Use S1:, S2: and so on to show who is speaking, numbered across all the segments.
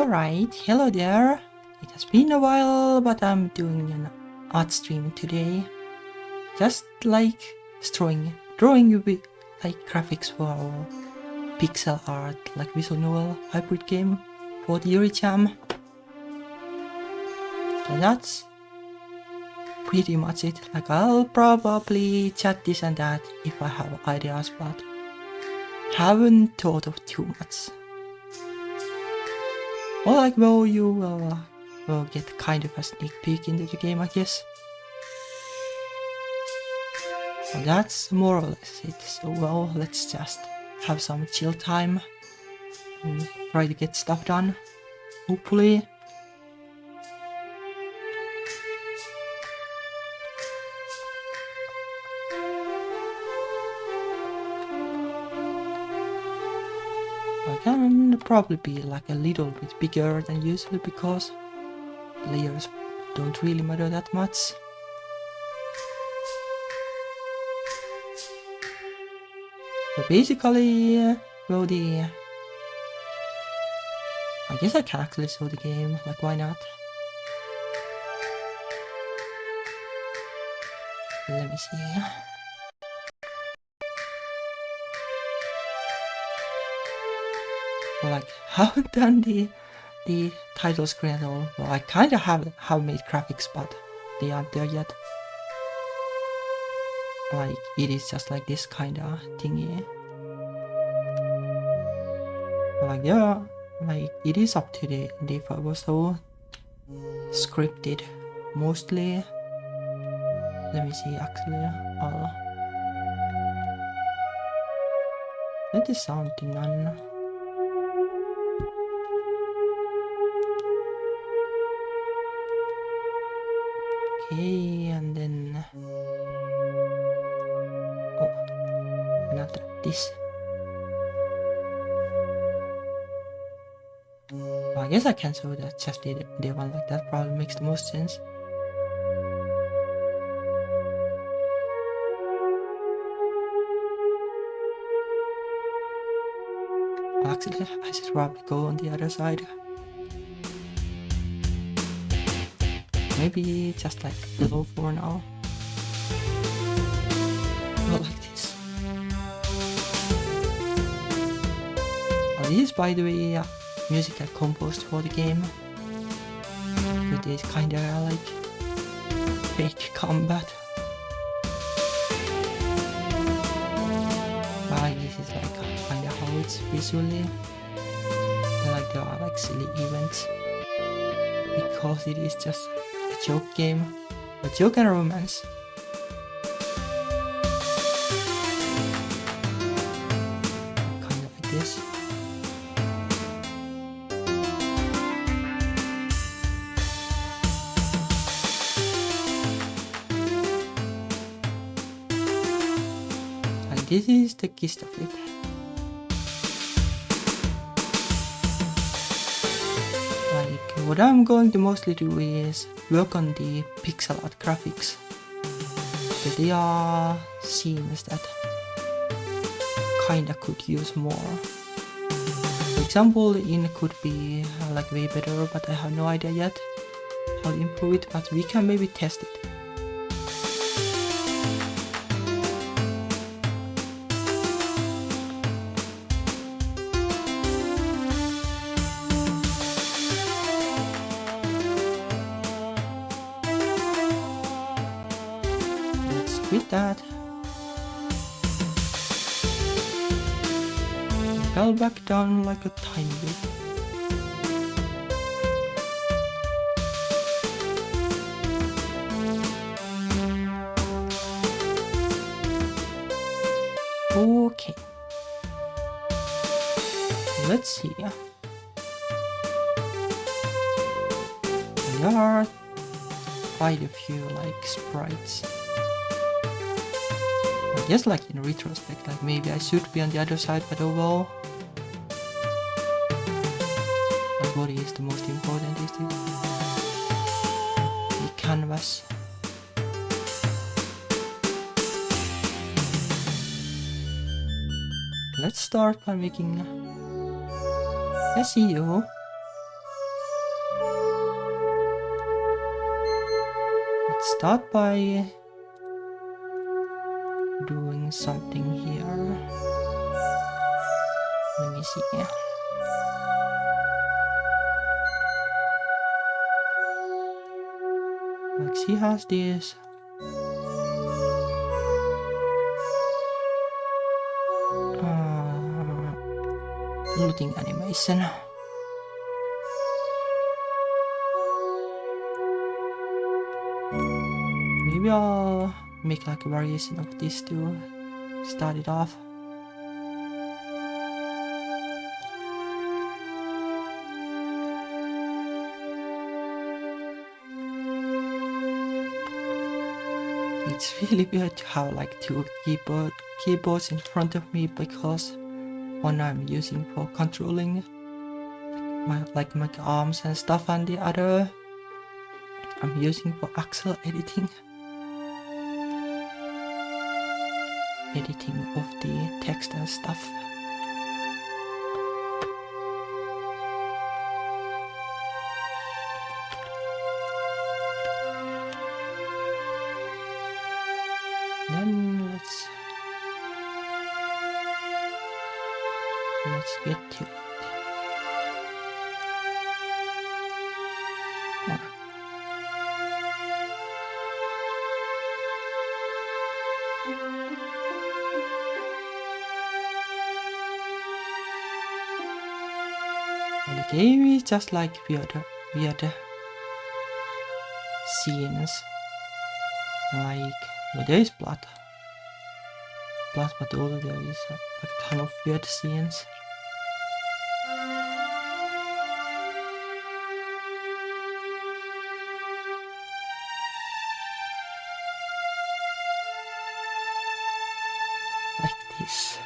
S1: Alright, hello there. It has been a while, but I'm doing an art stream today. Just like drawing with like graphics for our pixel art, like visual novel hybrid game for the Yuri Jam. So that's pretty much it. Like I'll probably chat this and that if I have ideas, but haven't thought of too much. Or like, well, you will get kind of a sneak peek into the game, I guess. So that's more or less it. So well, let's just have some chill time and try to get stuff done, hopefully. I can probably be like a little bit bigger than usual because layers don't really matter that much. So basically, well, I guess I can actually show the game, like why not? Let me see. Well, like, haven't done the title screen at all. Well, I kinda have made graphics, but they aren't there yet. Like, it is just like this kinda thingy. Like, yeah, like, it is up to the developer, so scripted mostly. Let me see, actually, I'll let the sound to none. Okay, and then not this. Well, I guess I can show that just the one like that probably makes the most sense. Well, actually, I should probably go on the other side. Maybe just like below for now. Not like this. Well, this is, by the way, music I composed for the game. It is kinda like fake combat. But this is like kinda how it's visually. Like there are like silly events. Because it is just a joke game. A joke and a romance. Kinda like this. And this is the gist of it. What I'm going to mostly do is work on the pixel art graphics. But they are scenes that kinda could use more. For example, in could be like way better, but I have no idea yet how to improve it, but we can maybe test it. With that, fell back down like a tiny bit. Okay, let's see. There are quite a few like sprites. I guess like in retrospect, like maybe I should be on the other side, but oh well. Like what is the most important is the canvas. Let's start by making SEO. Let's start by doing something here. Let me see. Like she has this. Looting animation. Maybe I'll make like a variation of this to start it off. It's really weird to have like two keyboards in front of me, because one I'm using for controlling my arms and stuff, and the other I'm using for actual editing of the text and stuff. Then let's get to it. The game is just like weird scenes. Like, well, there is blood, but also there is like a ton of weird scenes. Like this.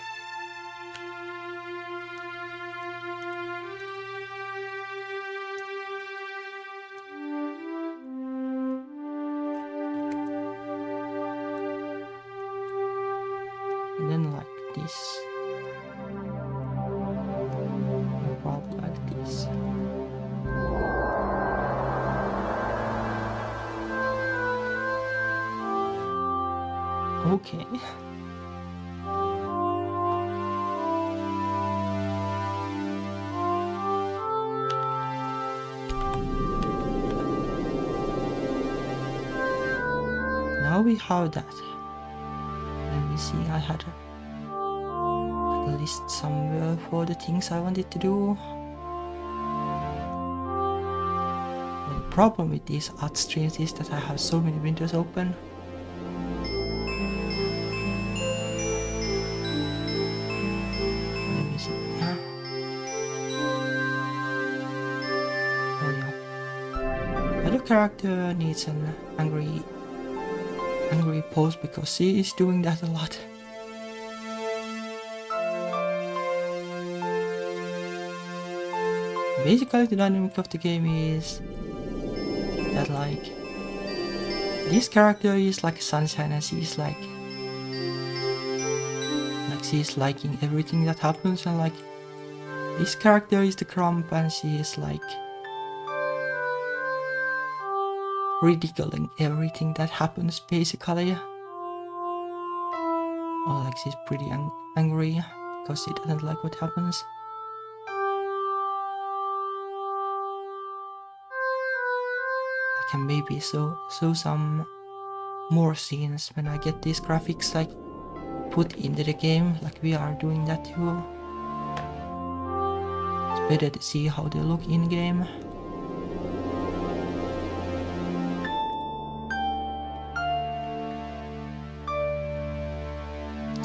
S1: And then like this. And probably like this. Okay. Now we have that. Let me see, I had a list somewhere for the things I wanted to do. But the problem with these art streams is that I have so many windows open. Let me see, yeah. Oh yeah. Other character needs an angry pose, because she is doing that a lot. Basically the dynamic of the game is that like this character is like sunshine, and she's like she's liking everything that happens, and like this character is the grump, and she is like ridiculing everything that happens basically. Or like she's pretty angry because she doesn't like what happens. I can maybe show some more scenes when I get these graphics like put into the game, like we are doing that too. It's better to see how they look in game.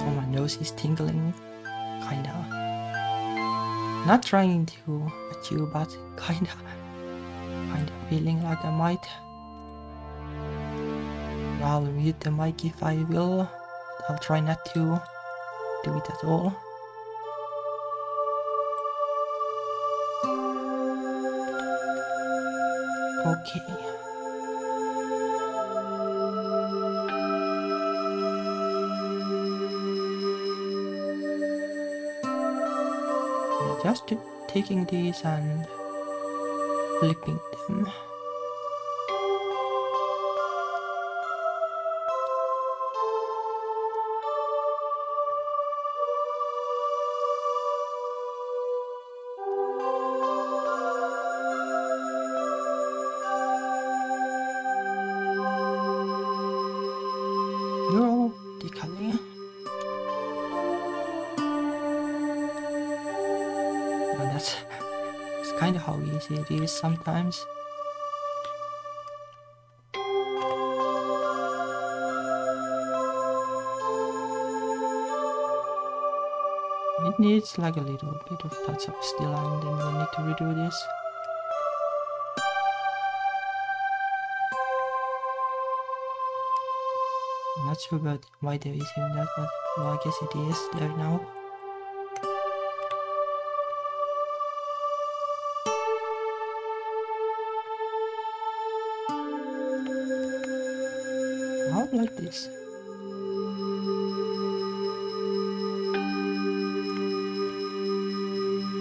S1: My nose is tingling, kinda. Not trying to at you, but kinda feeling like I might. I'll mute the mic if I will. I'll try not to do it at all. Okay. Just taking these and flipping them. kinda how easy it is sometimes. It needs like a little bit of touch up still, and then we need to redo this. I'm not sure about why there is even that, but well, I guess it is there now. How like this?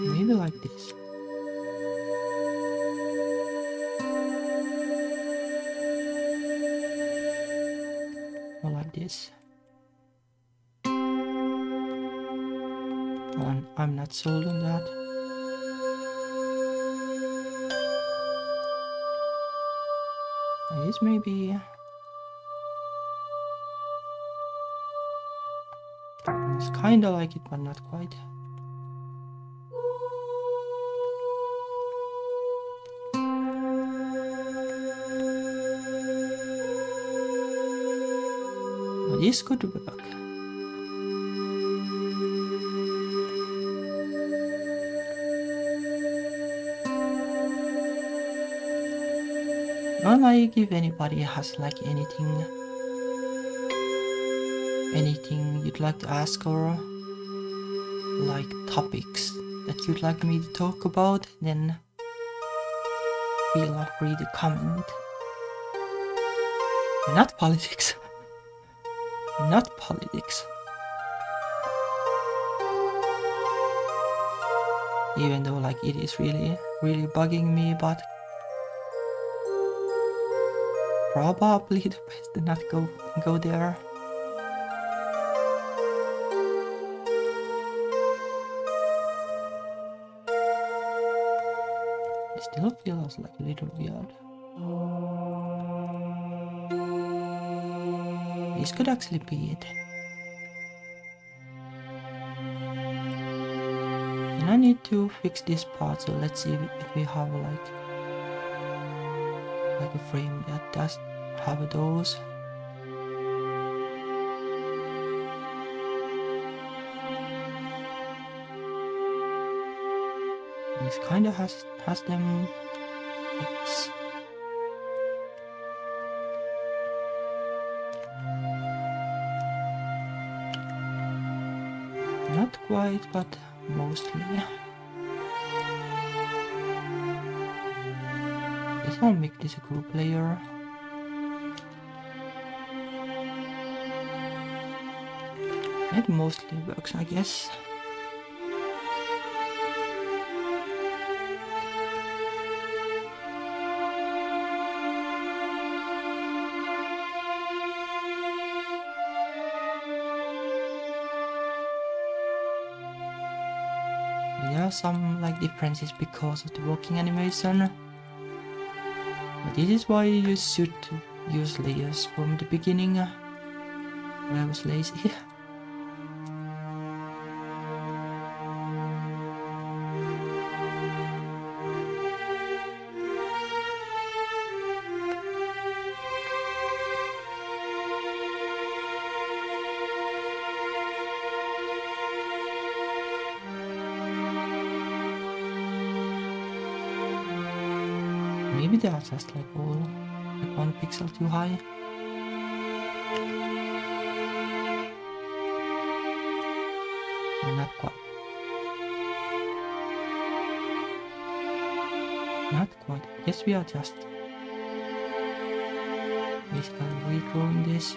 S1: Maybe like this. Or like this. Well, I'm not sold on that. This maybe. It's kinda like it, but not quite. But this could work. Not like if anybody has like anything you'd like to ask, or like topics that you'd like me to talk about, then feel free to comment. Not politics. Not politics. Even though like it is really bugging me, but probably the best to not go there. It still feels like a little weird. This could actually be it. And I need to fix this part, so let's see if we have like a frame that does have those. This kinda has them like this. Not quite, but mostly. This will make this a group layer. It mostly works, I guess. There are some like differences because of the walking animation, but this is why you should use layers from the beginning, when I was lazy. Maybe they are just like all like 1 pixel too high. No, not quite. Not quite. I guess we are just basically redrawing this.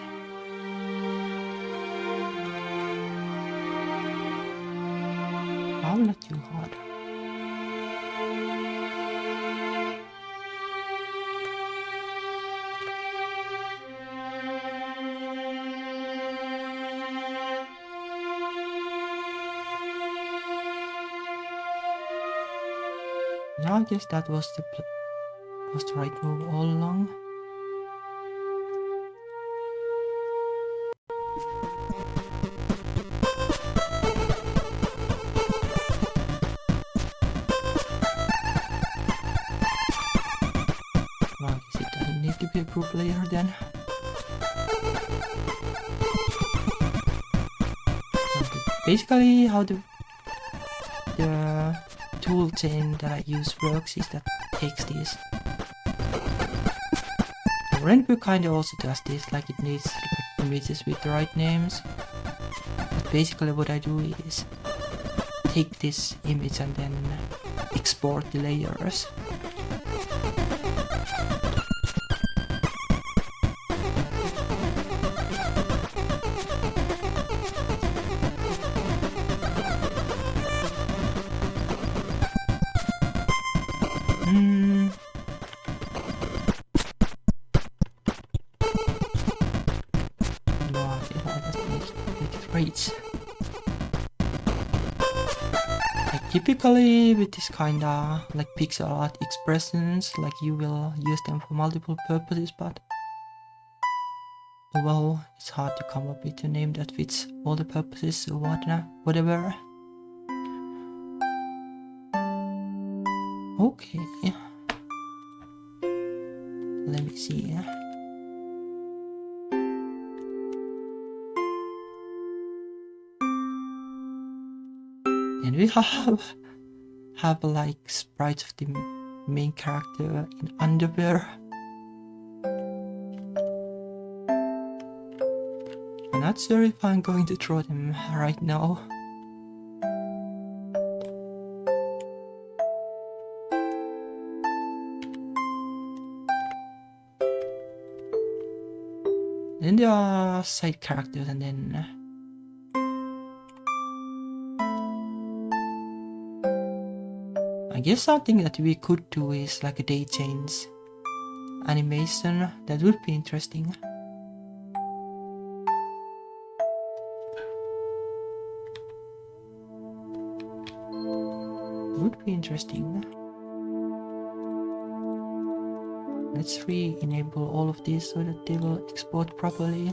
S1: I'm not too hard. Yeah, I guess that was the right move all along. be a pro player then. Basically, how the tool chain that I use works is that it takes this. The rainbow kinda also does this, like it needs images with the right names. But basically what I do is take this image and then export the layers. Like typically with this kinda like pixel art expressions, like you will use them for multiple purposes, but well, it's hard to come up with a name that fits all the purposes, so whatever. Okay. Let me see. And we have like sprites of the main character in underwear. I'm not sure if I'm going to draw them right now. Then there are side characters, and then I guess something that we could do is like a day change animation. That would be interesting. Would be interesting. Let's re-enable all of these so that they will export properly.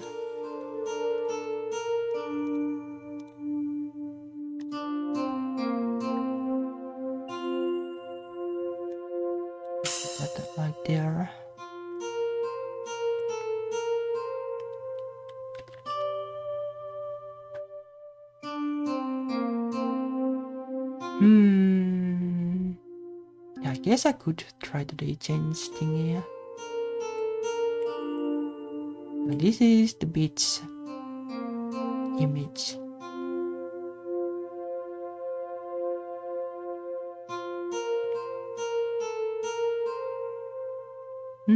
S1: Put that like there. Yeah, I guess I could try the day change thing here. And this is the beach image. Let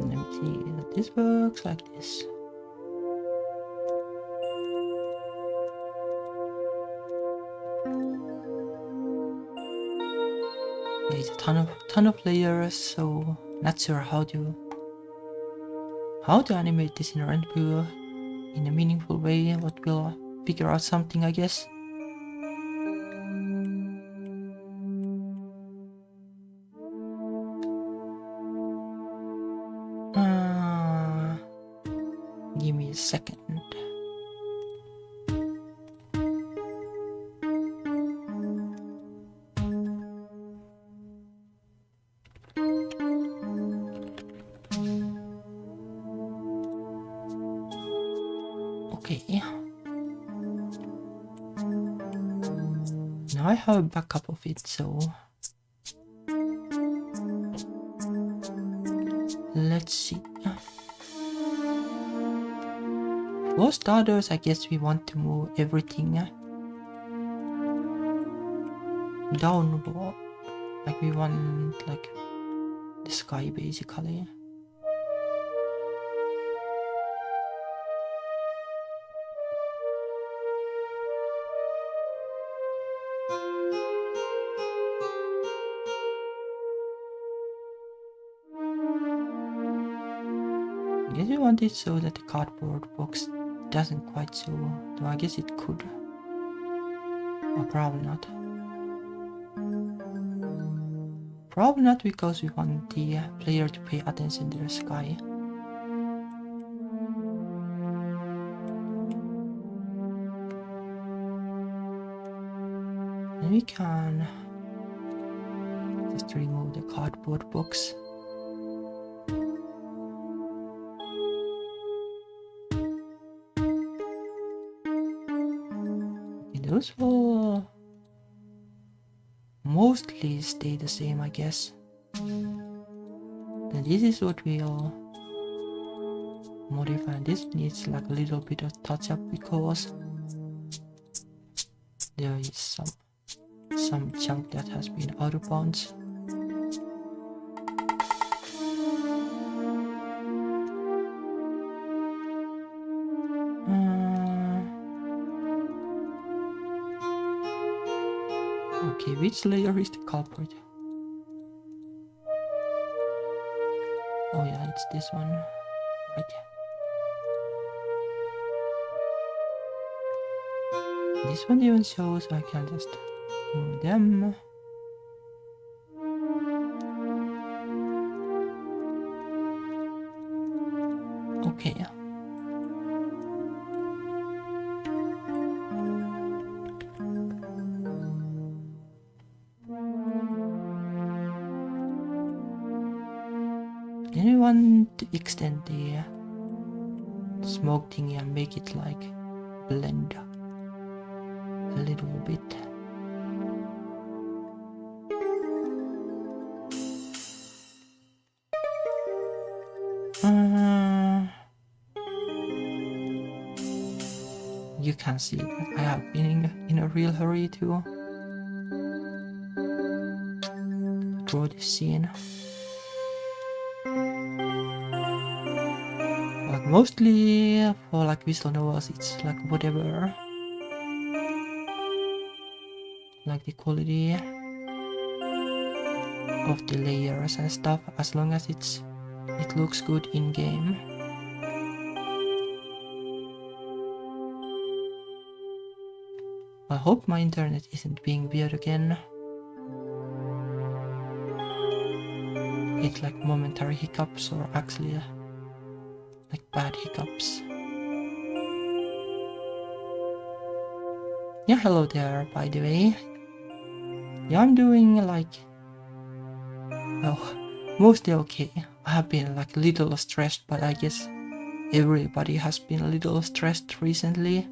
S1: me see that this works like this. There's a ton of layers, so not sure how to animate this in Renbu in a meaningful way, but we'll figure out something, I guess. Give me a second. Okay. Now I have a backup of it, so let's see. For starters, I guess we want to move everything downward. Like we want like the sky basically. I guess we want it so that the cardboard box doesn't quite show, though I guess it could. Or probably not. Probably not, because we want the player to pay attention to the sky. And we can to remove the cardboard box. Those will mostly stay the same, I guess. Then this is what we'll modify. This needs like a little bit of touch up because there is some chunk that has been out of bounds. Okay, which layer is the culprit? Oh yeah, it's this one. Right. This one even shows I can just move them. Okay. Then we want to extend the smoke thingy and make it like blend a little bit. You can see that I have been in a real hurry to draw this scene. But mostly for like visual novels, it's like whatever. Like the quality of the layers and stuff, as long as it looks good in game. I hope my internet isn't being weird again. It's like momentary hiccups or actually like bad hiccups. Yeah, hello there, by the way. Yeah, I'm doing like, well, mostly okay. I have been like a little stressed, but I guess everybody has been a little stressed recently.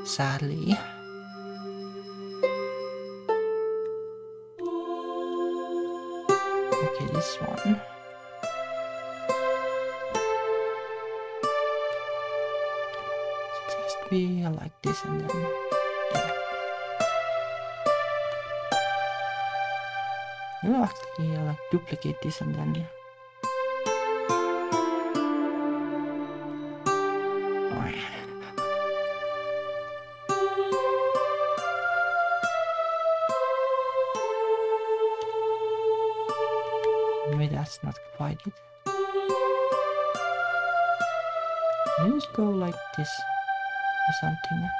S1: Sadly. Okay, this one. Just be like this and then, yeah. You actually like duplicate this and then, yeah. Maybe that's not quite it. Let's just go like this or something.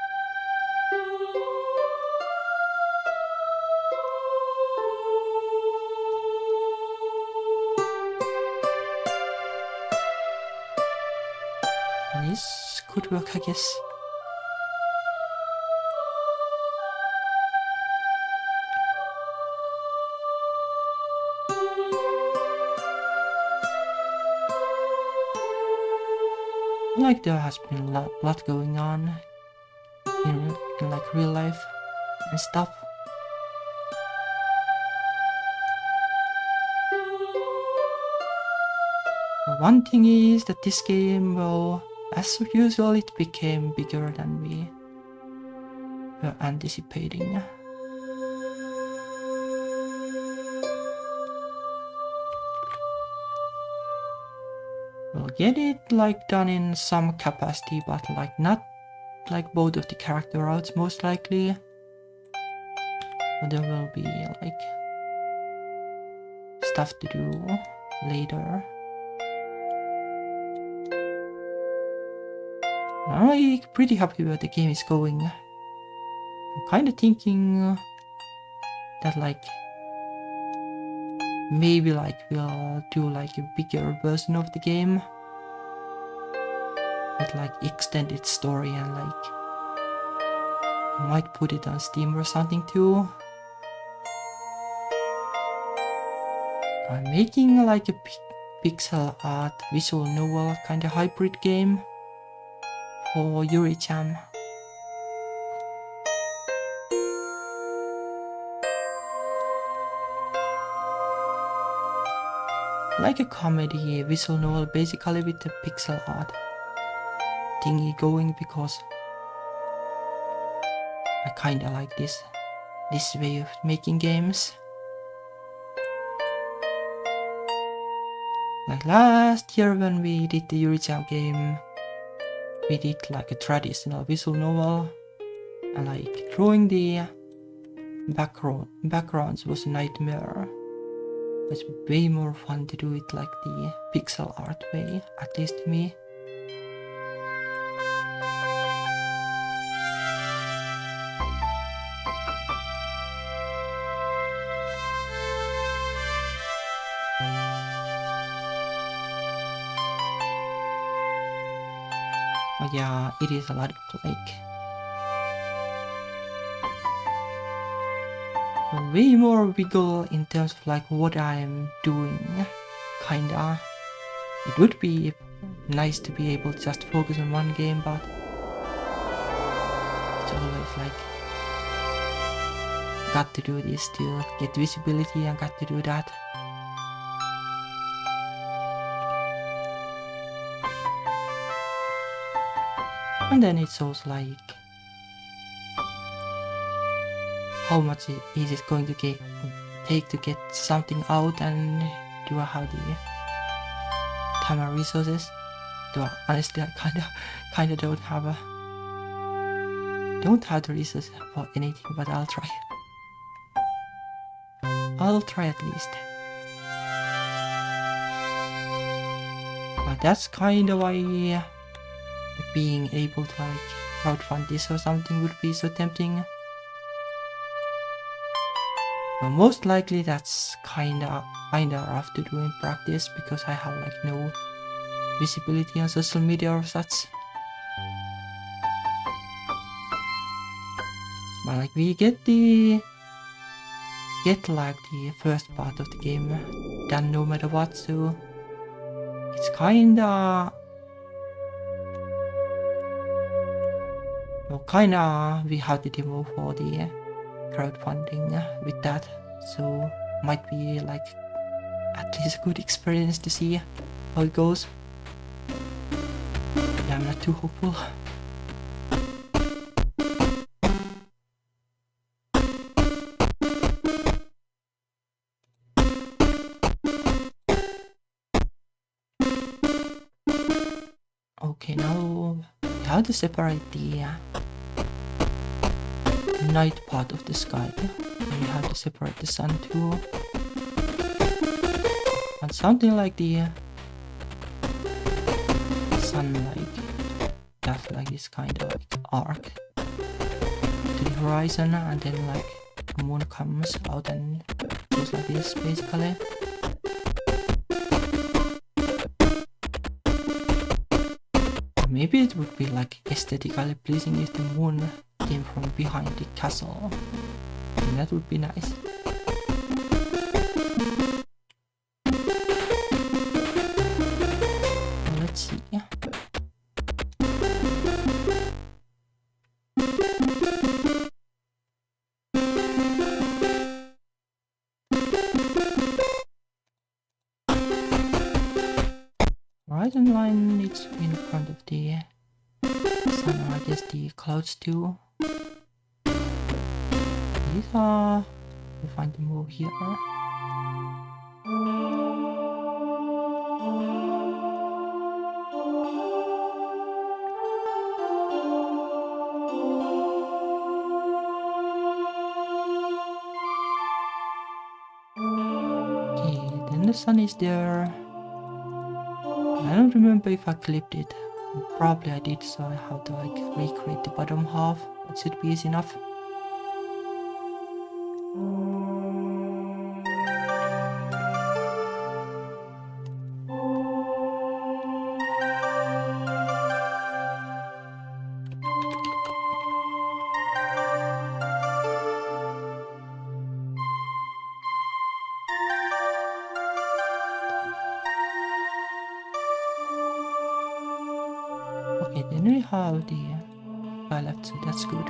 S1: And this could work, I guess. Like there has been a lot going on in like real life and stuff. One thing is that this game, well, as usual, it became bigger than we were anticipating. We'll get it like done in some capacity, but like not like both of the character routes most likely. But there will be like stuff to do later. I'm like pretty happy where the game is going. I'm kind of thinking that like maybe like we'll do like a bigger version of the game. with like extended story, and like I might put it on Steam or something too. I'm making like a pixel art visual novel kind of hybrid game for Yuri Jam. Like a comedy visual novel basically with the pixel art thingy going, because I kinda like this way of making games. Like last year when we did the Yuri Jam game, we did like a traditional visual novel, and like drawing the backgrounds was a nightmare. It's way more fun to do it like the pixel art way, at least to me. But yeah, it is a lot of like way more wiggle in terms of like what I am doing, kinda. It would be nice to be able to just focus on one game, but it's always like got to do this to get visibility and got to do that. And then it's also like how much is it going to take to get something out, and do I have the time and resources? Honestly, I kinda don't have the resources for anything, but I'll try. I'll try at least. But that's kinda why being able to like crowdfund this or something would be so tempting. But most likely that's kinda rough to do in practice, because I have like no visibility on social media or such. But like we get like the first part of the game done no matter what, so it's kinda we have the demo for the crowdfunding with that, so might be like at least a good experience to see how it goes. Yeah, I'm not too hopeful. Okay, now we have to separate the night part of the sky, and we have to separate the sun too, and something like the sunlight does like this kind of like arc to the horizon, and then like the moon comes out and goes like this basically. Maybe it would be like aesthetically pleasing if the moon came from behind the castle, and that would be nice. Let's see. Horizon line is in front of the sun, or I guess the clouds too. These are... we'll find them over here. Okay, then the sun is there. I don't remember if I clipped it. Probably I did, so I have to like recreate the bottom half. That should be easy enough. have the guy left, so that's good.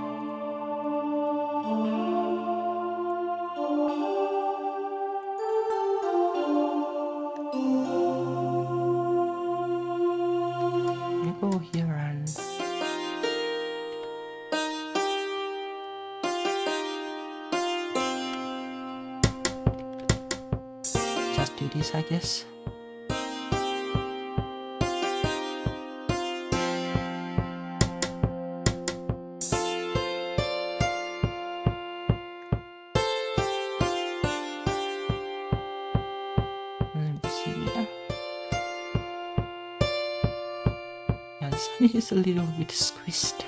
S1: We go here and just do this, I guess. Let me see. Yeah, the sun is a little bit squished.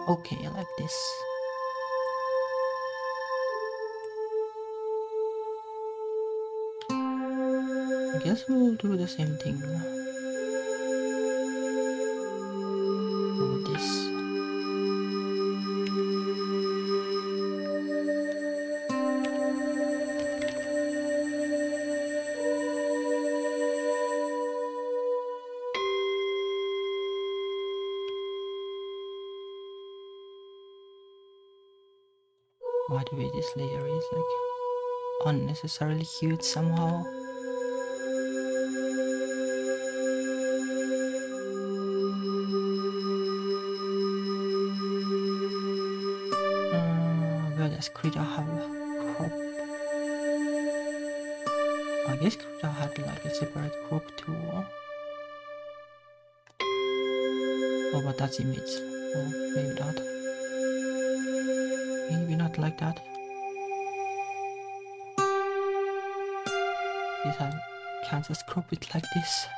S1: Okay, like this. I guess we'll do the same thing for this. By the way, this layer is like unnecessarily huge somehow. Where does Krita have crop? I guess Krita had like a separate crop too. Oh, but that's image. Oh, maybe not. Maybe not like that. Yes, I can't just crop it like this.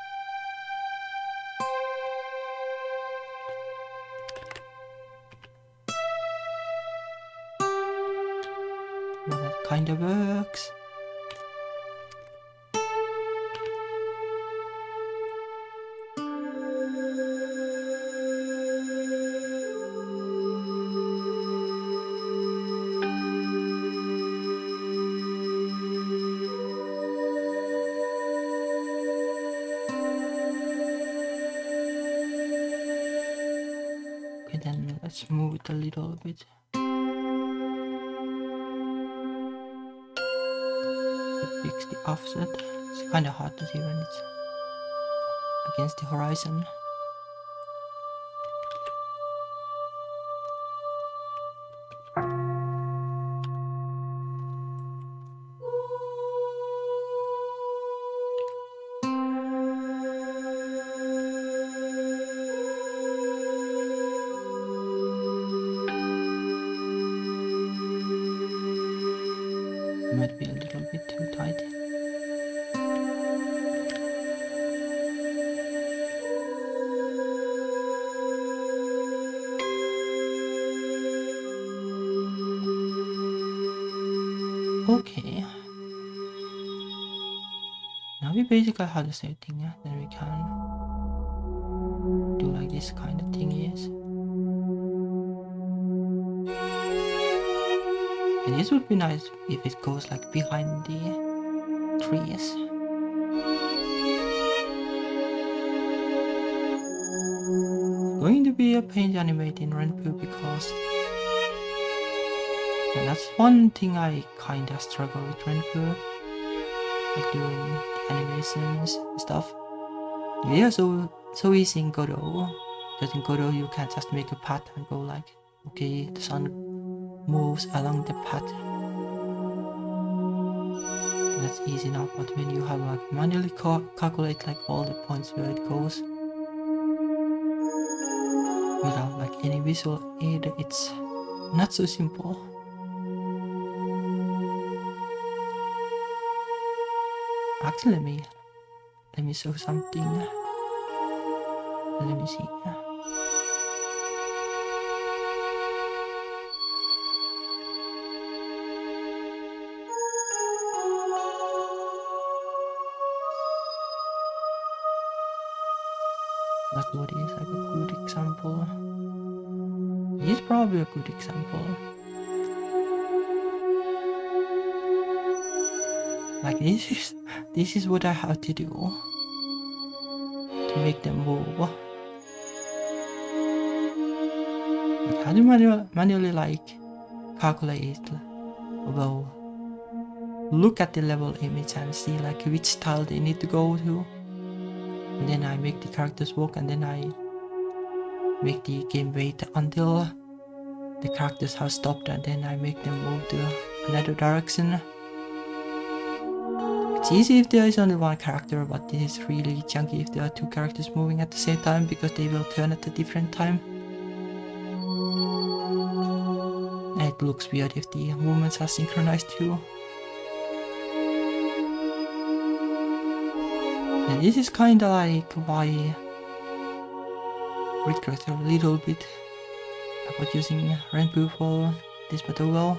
S1: Well, that kind of works. Okay, then let's move it a little bit. Fix the offset. It's kind of hard to see when it's against the horizon. Might be a little bit too tight. Okay. Now we basically have the same thing, yeah? Then we can do like this kind of thing, yes. And this would be nice if it goes like behind the trees. It's going to be a pain to animate in Renpu because that's one thing I kinda struggle with Renpu. Like doing the animations and stuff. They are so easy in Godot. Because in Godot you can just make a path and go like, okay, the sun moves along the path. That's easy enough, but when you have like manually calculate like all the points where it goes without like any visual aid, it's not so simple. Actually, let me let me show something. Let me see. Like what is like a good example? He's probably a good example. Like this is what I have to do to make them move. Like how to manually like calculate, well, look at the level image and see like which style they need to go to. And then I make the characters walk, and then I make the game wait until the characters have stopped, and then I make them move to another direction. It's easy if there is only one character, but this is really chunky if there are two characters moving at the same time, because they will turn at a different time. And it looks weird if the movements are synchronized too. And this is kinda like why regret a little bit about using Rainbow for this battle well.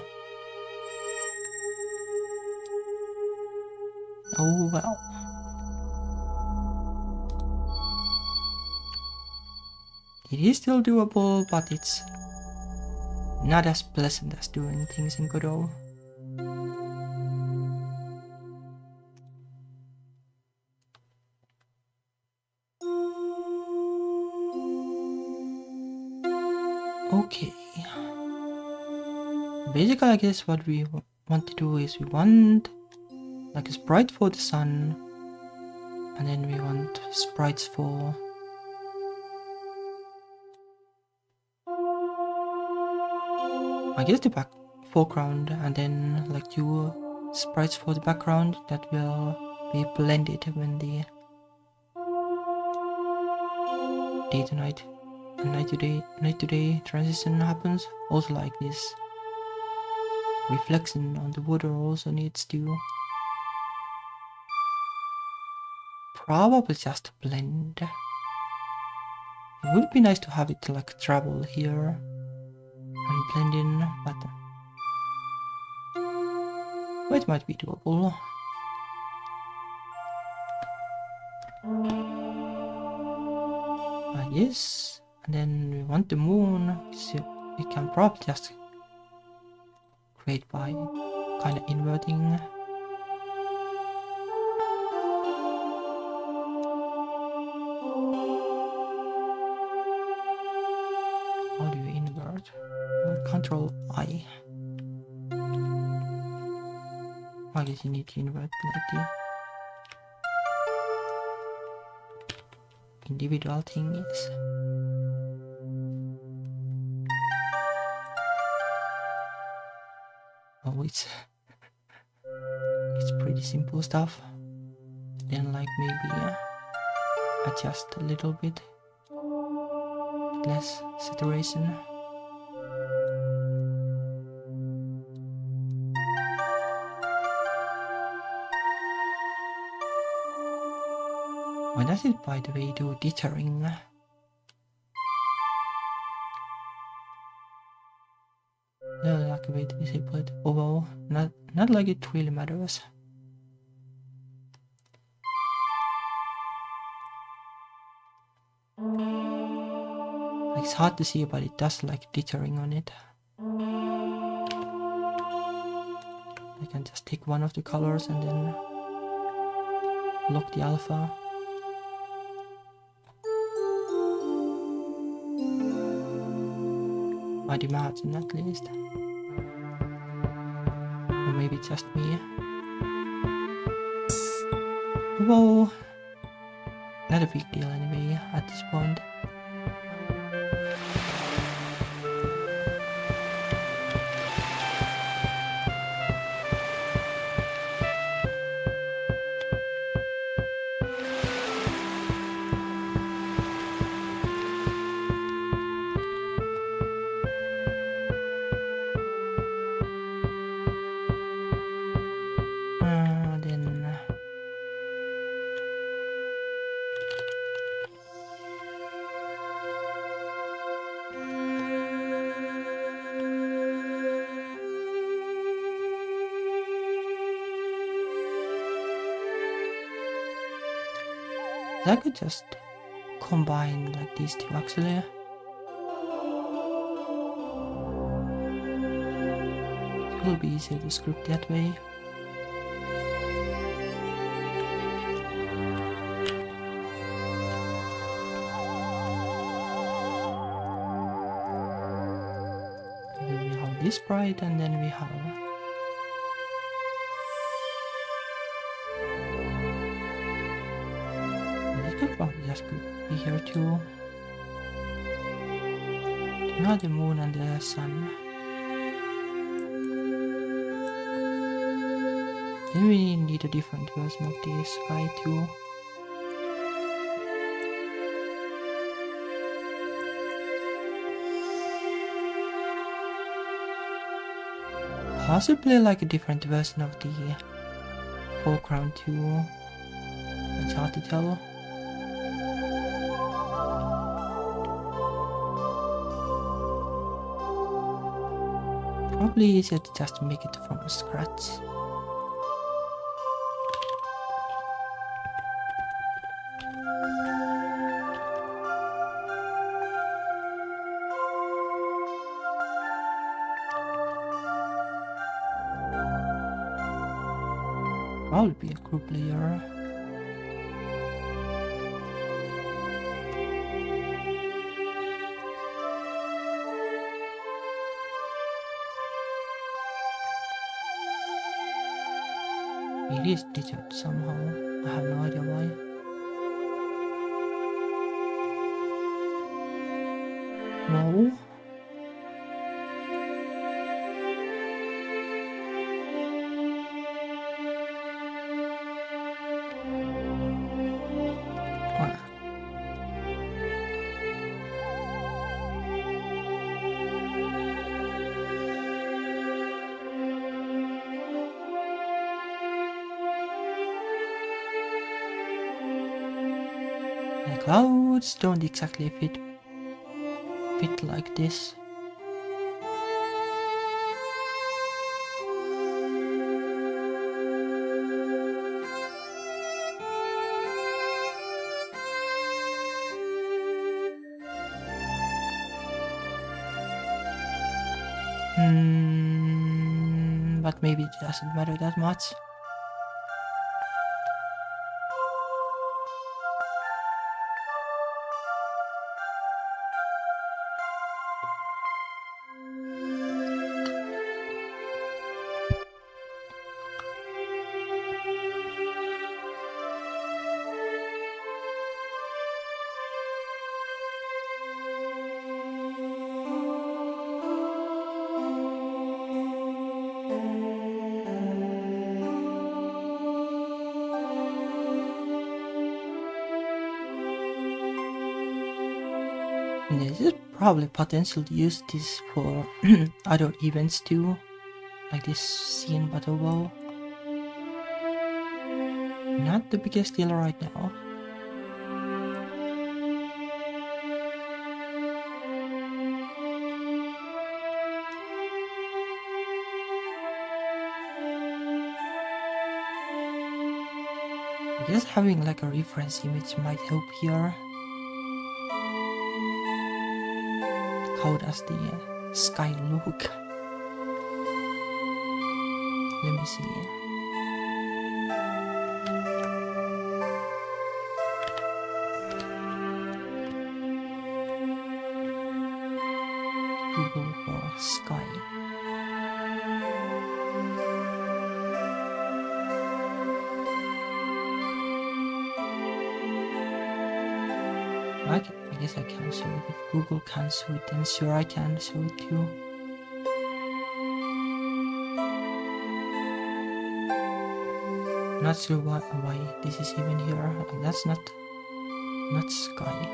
S1: Oh well. It is still doable, but it's not as pleasant as doing things in Godot. Okay. Basically, I guess what we want to do is we want like a sprite for the sun, and then we want sprites for I guess the foreground, and then like two sprites for the background that will be blended when the day to night and night to day transition happens. Also like this reflection on the water also needs to probably just blend. It would be nice to have it like travel here and blend in, but it might be doable. Yes, and then we want the moon, so we can probably just create by kind of inverting. How do you invert? Control I. I guess you need to invert like the individual things. Oh, it's pretty simple stuff. Then like maybe adjust a little bit, less saturation. Why does it, by the way, do dithering? No, like a way to disable it. Oh well, not like it really matters. Like it's hard to see, but it does like dithering on it. I can just take one of the colors and then lock the alpha. I'd imagine at least. Or maybe it's just me. Whoa! Not a big deal anyway at this point. I could just combine like these two actually. It will be easier to script that way. Then we have this sprite and then we have it could probably just be here too. Now the moon and the sun. Then we need a different version of the sky too. Possibly like a different version of the foreground too. It's hard to tell. Probably easier to just make it from scratch. Probably be a group layer. It is digit somehow. I have no idea why. No. The clouds don't exactly fit like this. But maybe it doesn't matter that much. This is probably potential to use this for other events too, like this scene battle bow. Not the biggest deal right now. I guess having like a reference image might help here. How does the sky look? Let me see. Google for sky. I guess I can show it. If Google can show it, then sure I can show it too. Not sure why this is even here. Like, that's not sky.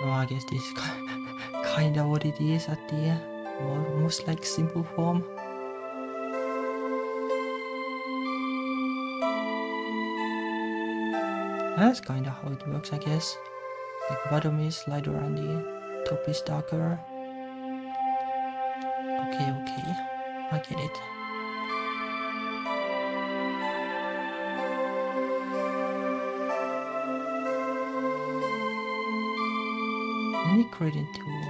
S1: Oh, I guess this is kind of what it is at the most like simple form. That's kind of how it works, I guess. Like the bottom is lighter and the top is darker. Okay, I get it. Any gradient tool.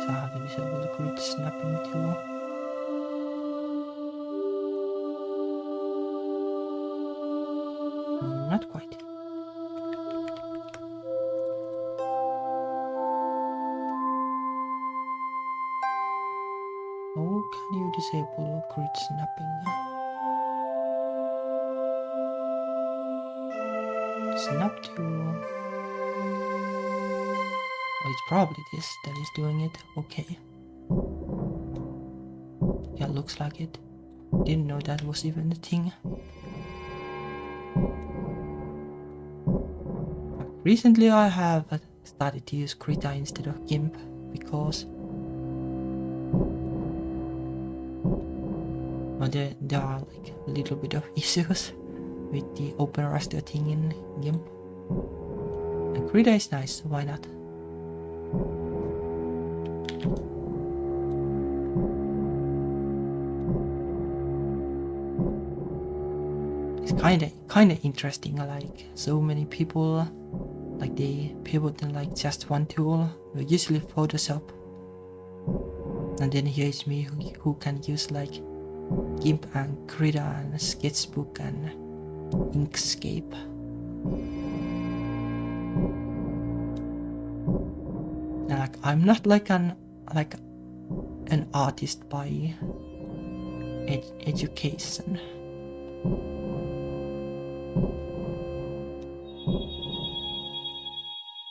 S1: So I have to disable the grid snapping tool. Not quite. How can you disable grid snapping? Snap tool. Oh, it's probably this that is doing it. Okay. Yeah, looks like it. Didn't know that was even a thing. Recently I have started to use Krita instead of GIMP because there are like a little bit of issues with the open raster thing in GIMP. And Krita is nice, so why not? It's kinda interesting, like so many people like they pivot in like just one tool, usually Photoshop. And then here's me who can use like GIMP and Krita and Sketchbook and Inkscape. And like I'm not like an artist by education.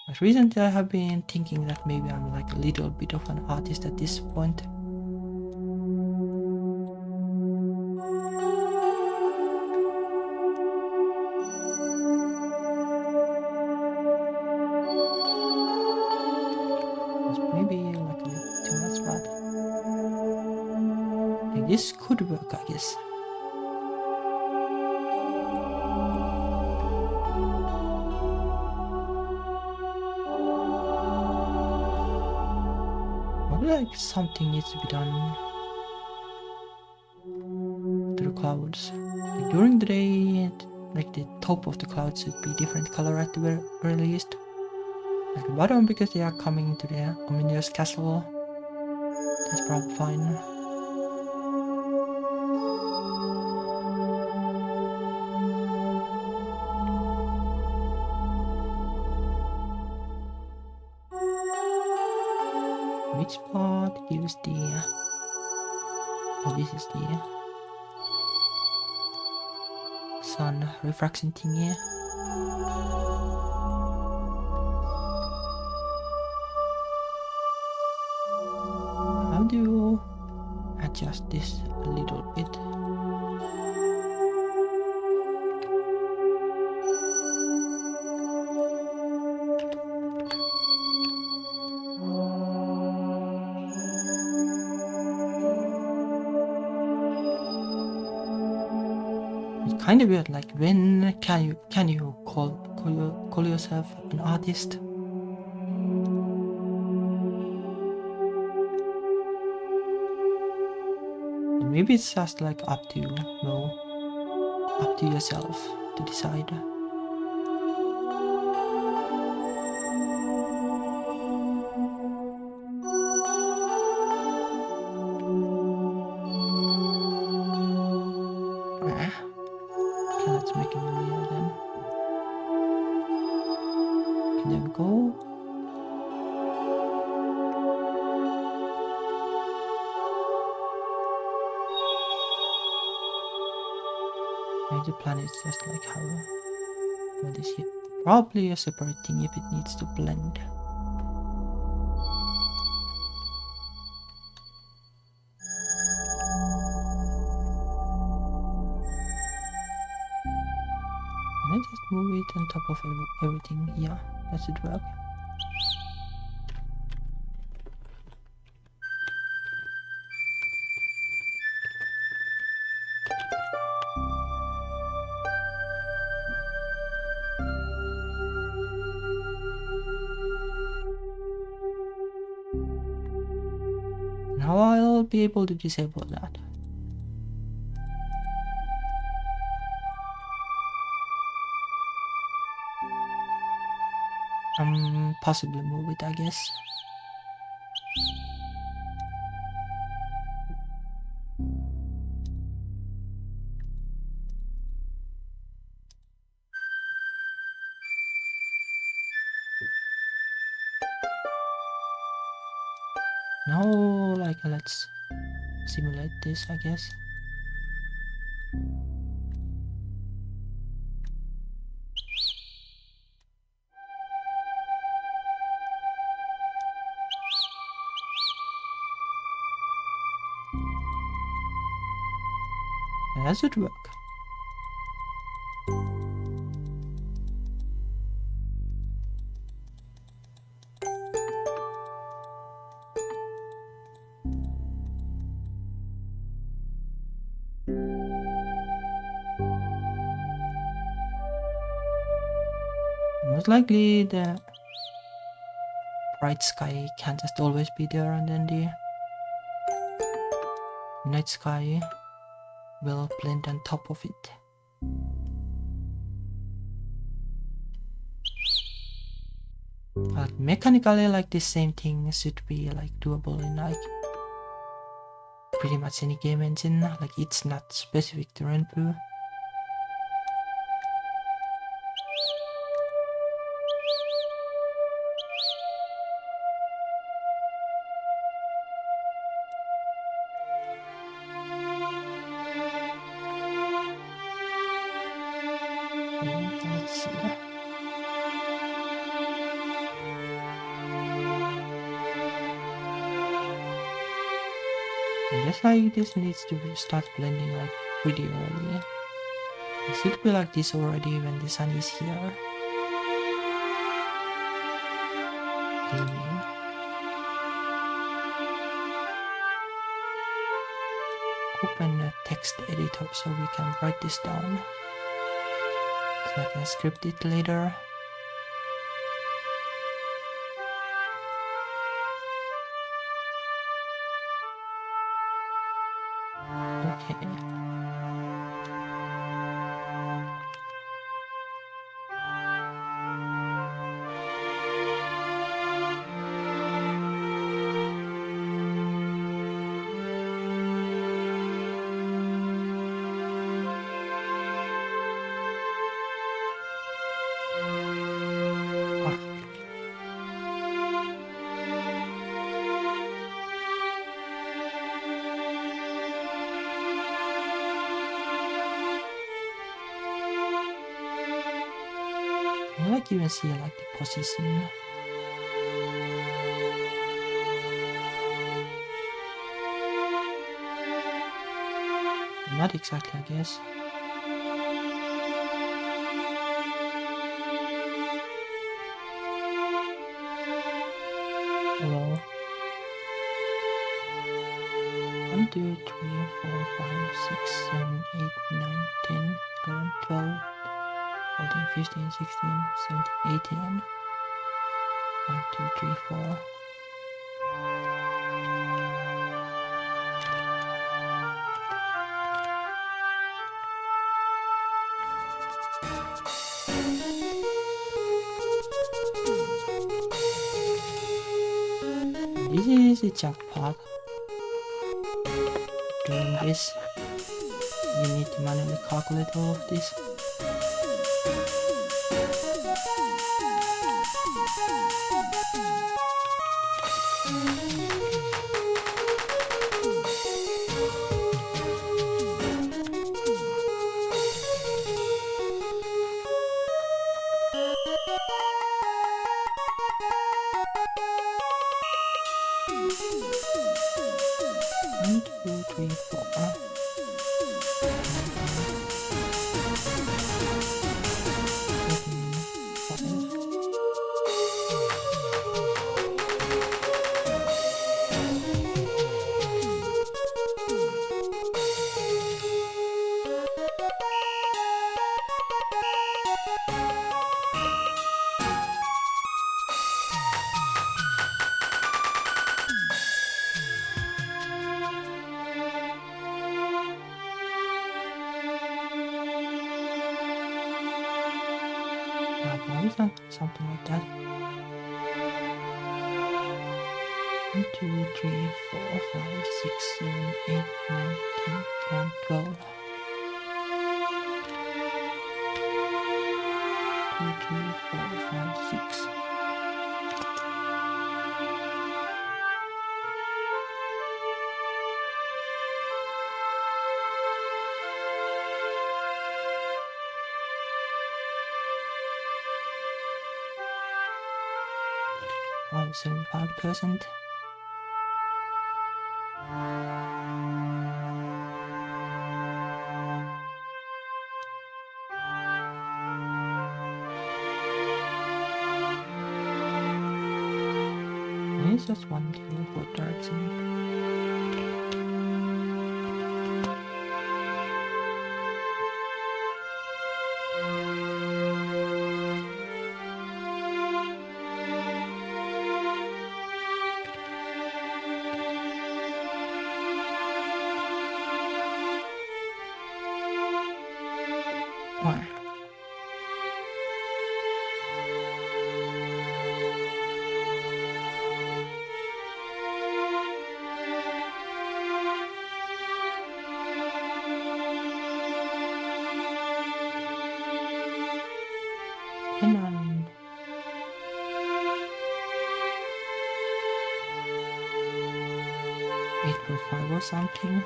S1: But recently I have been thinking that maybe I'm like a little bit of an artist at this point. It's maybe like a little too much, but like this could work, I guess. Like something needs to be done to the clouds. Like during the day, like the top of the clouds should be different color at the very least. Like the bottom, because they are coming to the ominous castle. That's probably fine. Which part gives the... Oh, this is the sun refraction thingy. How do you adjust this a little bit? Kind of weird, like when can you call yourself an artist? Maybe it's just like up to yourself to decide. Okay, let's make a new layer then. Okay, there we go. Maybe the plan is just like how this here. Probably a separate thing if it needs to blend. Can I just move it on top of everything? Yeah, that should work. Now I'll be able to disable that. Possibly move it, I guess. Now, like, let's simulate this, I guess. That should work. Most likely the bright sky can't just always be there, and then the night sky will blend on top of it. But mechanically, like, the same thing should be like doable in like pretty much any game engine. Like, it's not specific to Renpu. Let's see. I guess like this needs to start blending like pretty early. It should be like this already when the sun is here. Gleaming. Open a text editor so we can write this down. So I can script it later. Okay. I like even see like the position. Not exactly, I guess. Hello. 1, 2, 3, 4, 5, 6, 7, 8, 9, 10, 11, 12, 14, 15, 16, 17, 18. 1, 2, 3, 4. This is the junk part. Doing this, you need to manually calculate all of this. One, two, three, four. something like that. 1, 2, 3, 4, 5, 6, 7, 8, 9, 10, 11, 12. 2, 3, 4, 5, 6. Oh, 75%. It's just one kill for direction. Why? And 8.5 or something.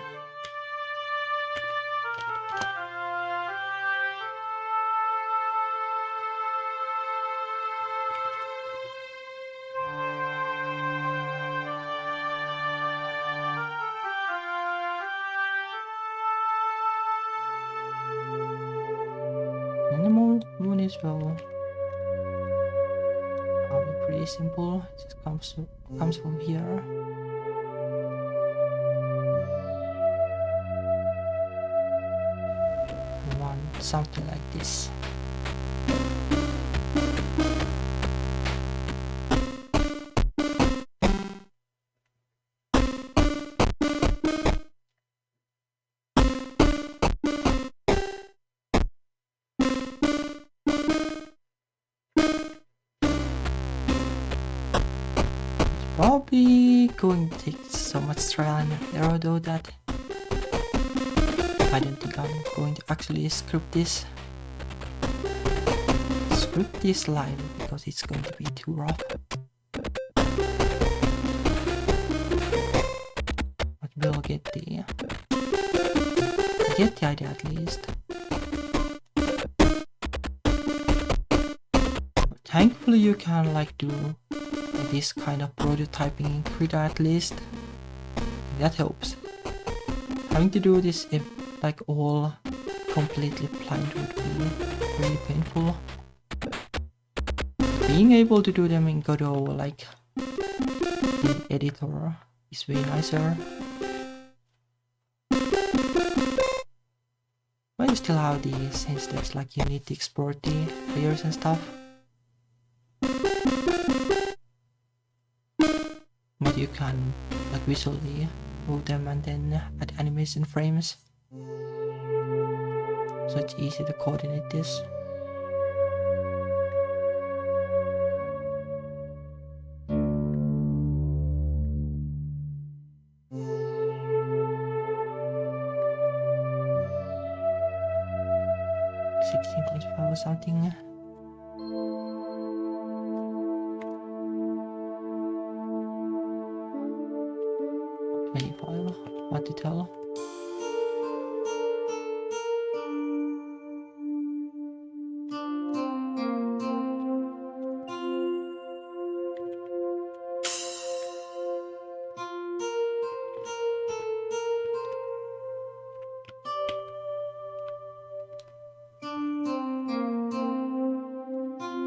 S1: And the moon is well. Probably pretty simple. It just comes from here. Something like this. It's probably going to take so much trial and error though that I don't think I'm going to actually script this line because it's going to be too rough. But we'll get the idea at least. But thankfully you can like do this kind of prototyping in Krita at least. That helps. Having to do this if like all completely blind would be really painful. Being able to do them in Godot like the editor is way nicer. But you still have the same steps like you need to export the layers and stuff. But you can like visually move them and then add animation frames. So it's easy to coordinate this. Or something. 25, what to tell?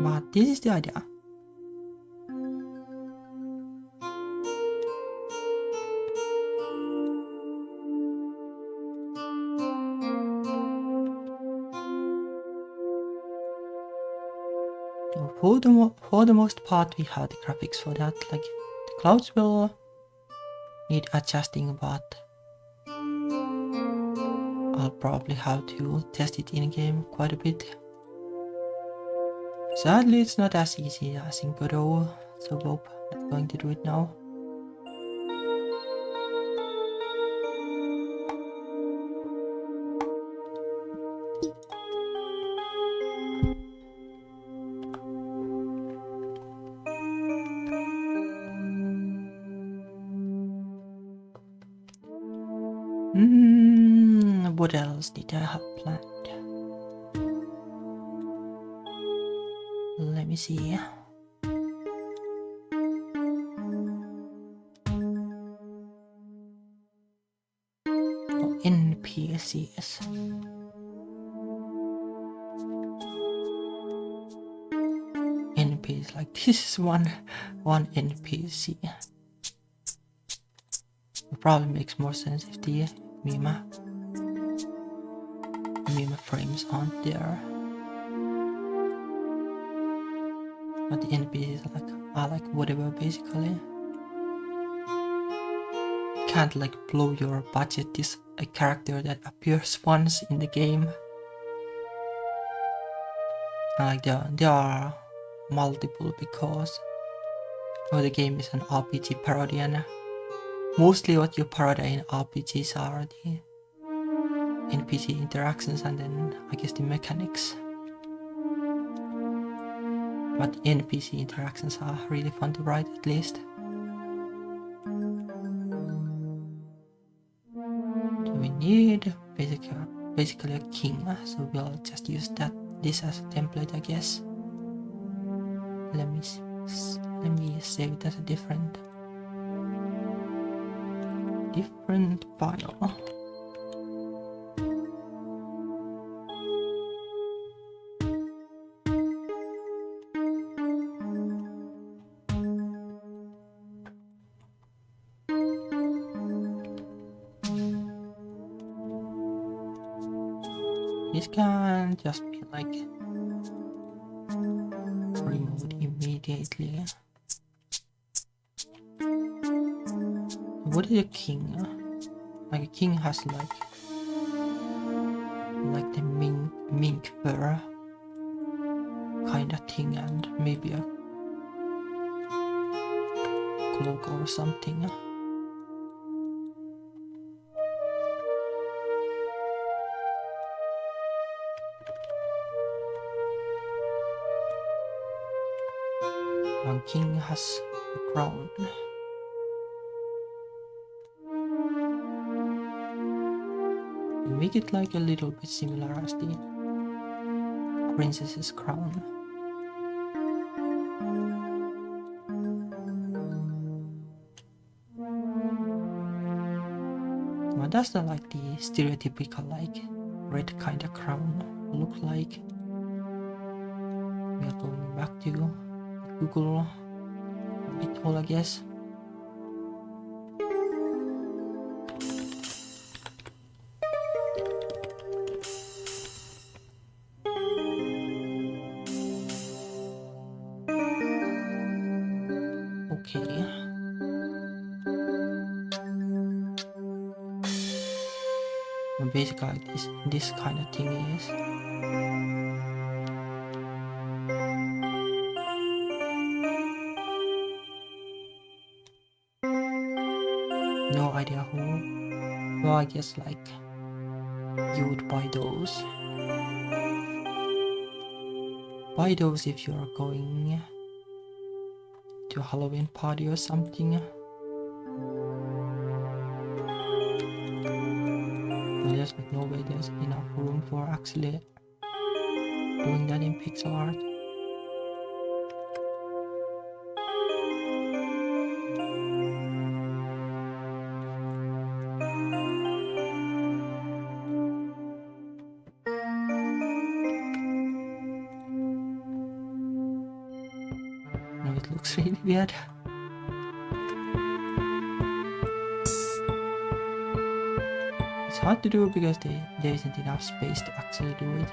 S1: But this is the idea. For the most part we have the graphics for that, like the clouds will need adjusting, but I'll probably have to test it in game quite a bit. Sadly, it's not as easy as in Godot, so Bob, not going to do it now. What else did I have planned? Let me see. Oh, NPCs. NPCs, like this is one NPC. It probably makes more sense if the Mima frames aren't there. But the NPCs are like whatever basically. Can't like blow your budget. This a character that appears once in the game. Like there are multiple because the game is an RPG parody and mostly what you parody in RPGs are the NPC interactions and then I guess the mechanics. But NPC interactions are really fun to write at least. So we need basically a king, so we'll just use this as a template I guess. Let me save it as a different file. This can just be like removed immediately. What is a king? Like a king has like the mink fur kind of thing and maybe a cloak or something. One king has a crown. Make it like a little bit similar as the princess's crown. What does the stereotypical red kind of crown look like? We are going back to Google rabbit hole I guess. Basically like this kind of thing is. No idea who. Well, I guess like you would buy those. Buy those if you're going to a Halloween party or something. There's like no way there's enough room for actually doing that in pixel art. No, it looks really weird. It's hard to do because there isn't enough space to actually do it.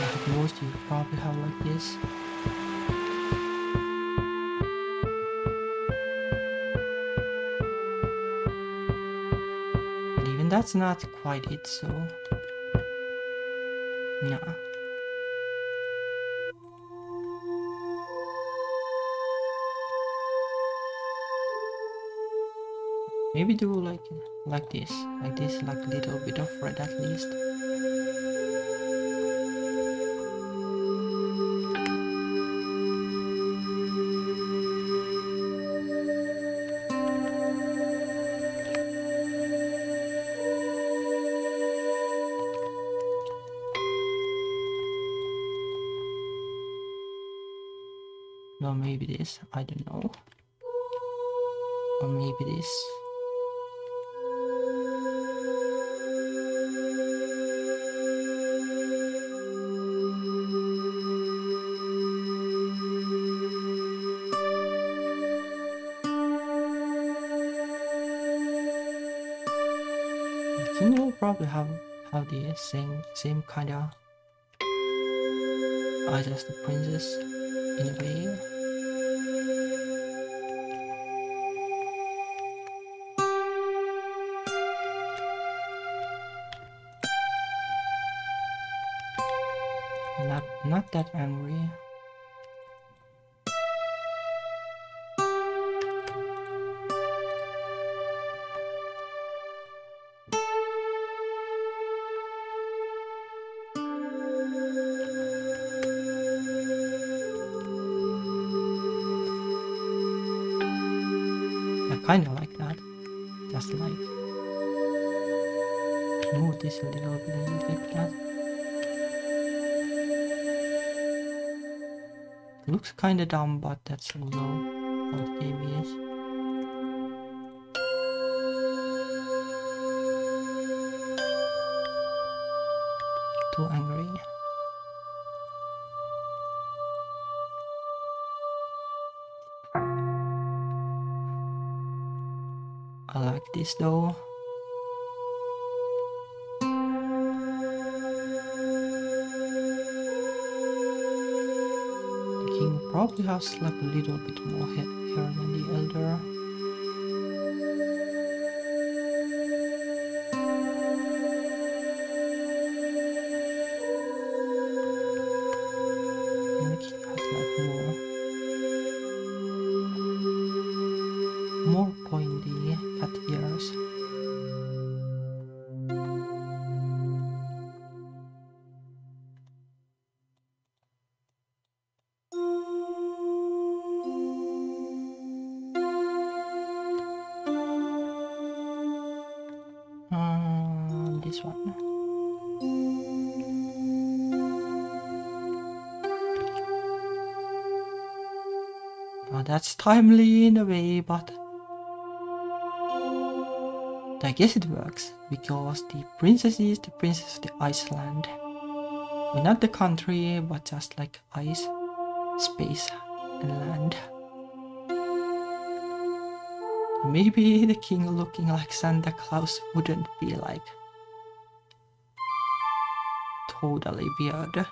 S1: At most you probably have like this. Even that's not quite it, so... Nah. Maybe do like this, like a little bit of red at least. No, maybe this, I don't know. Or maybe this. I think we'll probably have the same kind of eyes as the princess in a way. Not that angry. I kinda like that. Just like move this a little bit and like that. Looks kinda dumb, but that's also how the game is. Too angry. I like this though. The king probably has like a little bit more hair than the elder. And the king has like more pointy cat ears. This one. Oh, that's timely in a way, but I guess it works because the princess is the princess of the Iceland. Well, not the country, but just like ice, space, and land. Maybe the king looking like Santa Claus wouldn't be like totally weird.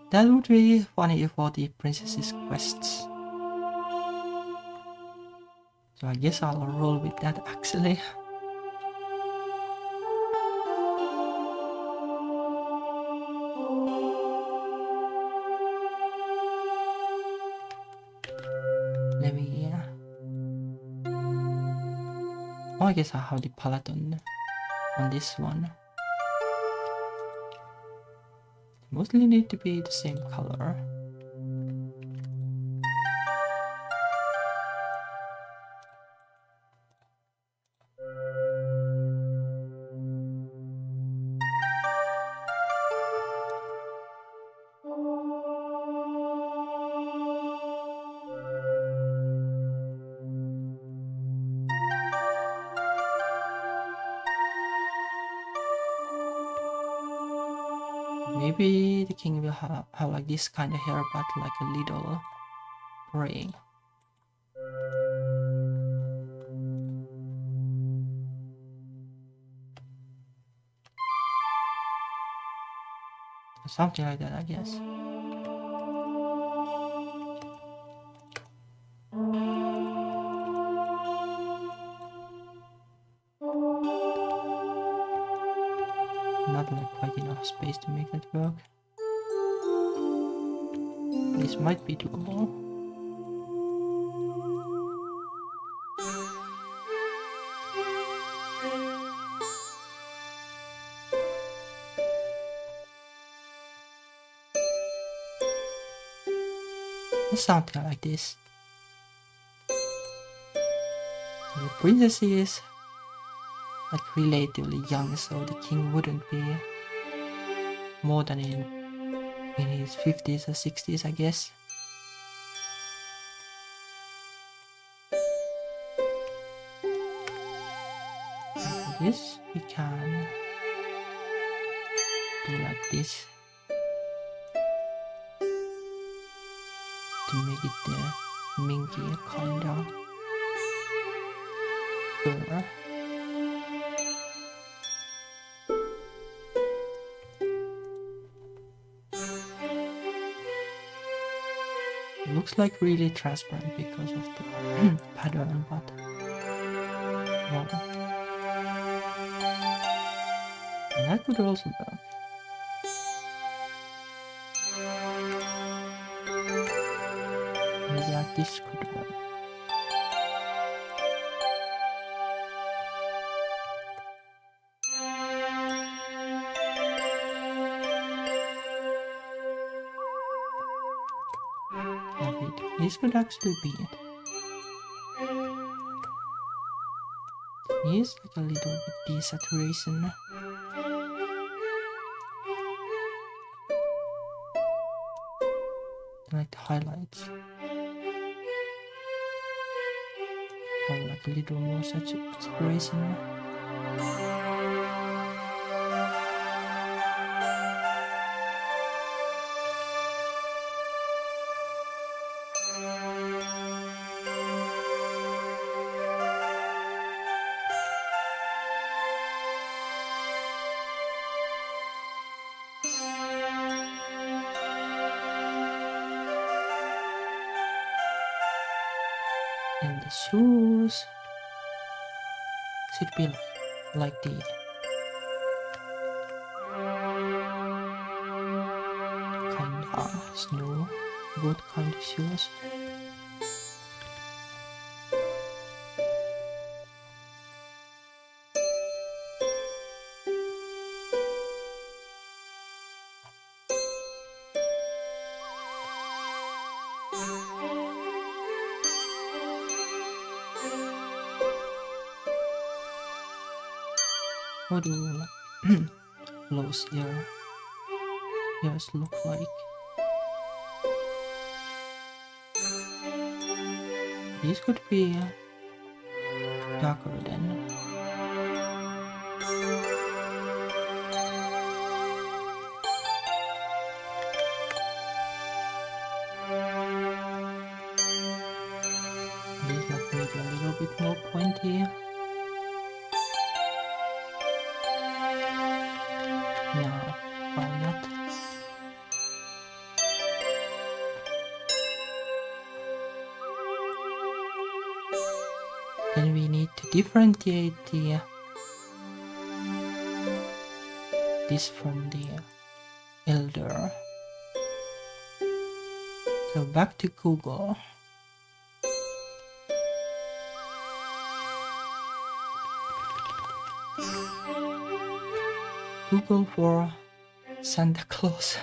S1: That would be funny for the princess's quests. So I guess I'll roll with that actually. Let me... Oh, I guess I have the palette on this one. Mostly need to be the same color. Maybe the king will have like this kind of hair, but like a little gray. Something like that, I guess. Not like quite enough space to make that work. This might be doable. Something like this. So the princess is like relatively young, so the king wouldn't be more than in his 50s or 60s, I guess. For this we can do like this to make it the minky kind of fur. Looks like really transparent because of the pattern, but well, and that could also work. Maybe like this could work. This could actually be it. Here's like a little bit desaturation. Like the highlights. Have like a little more saturation. And the shoes should be like the kind of snow boot kind of shoes. What do Lowe's ears look like? These could be darker than these, like maybe a little bit more pointy. No, why not? Then we need to differentiate this from the elder. So back to Google. Google for Santa Claus.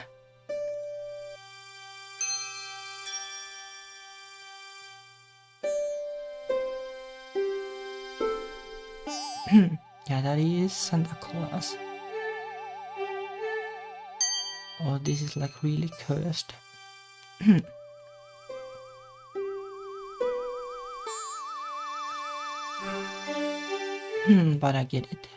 S1: Yeah, that is Santa Claus. Oh, this is like really cursed. But I get it.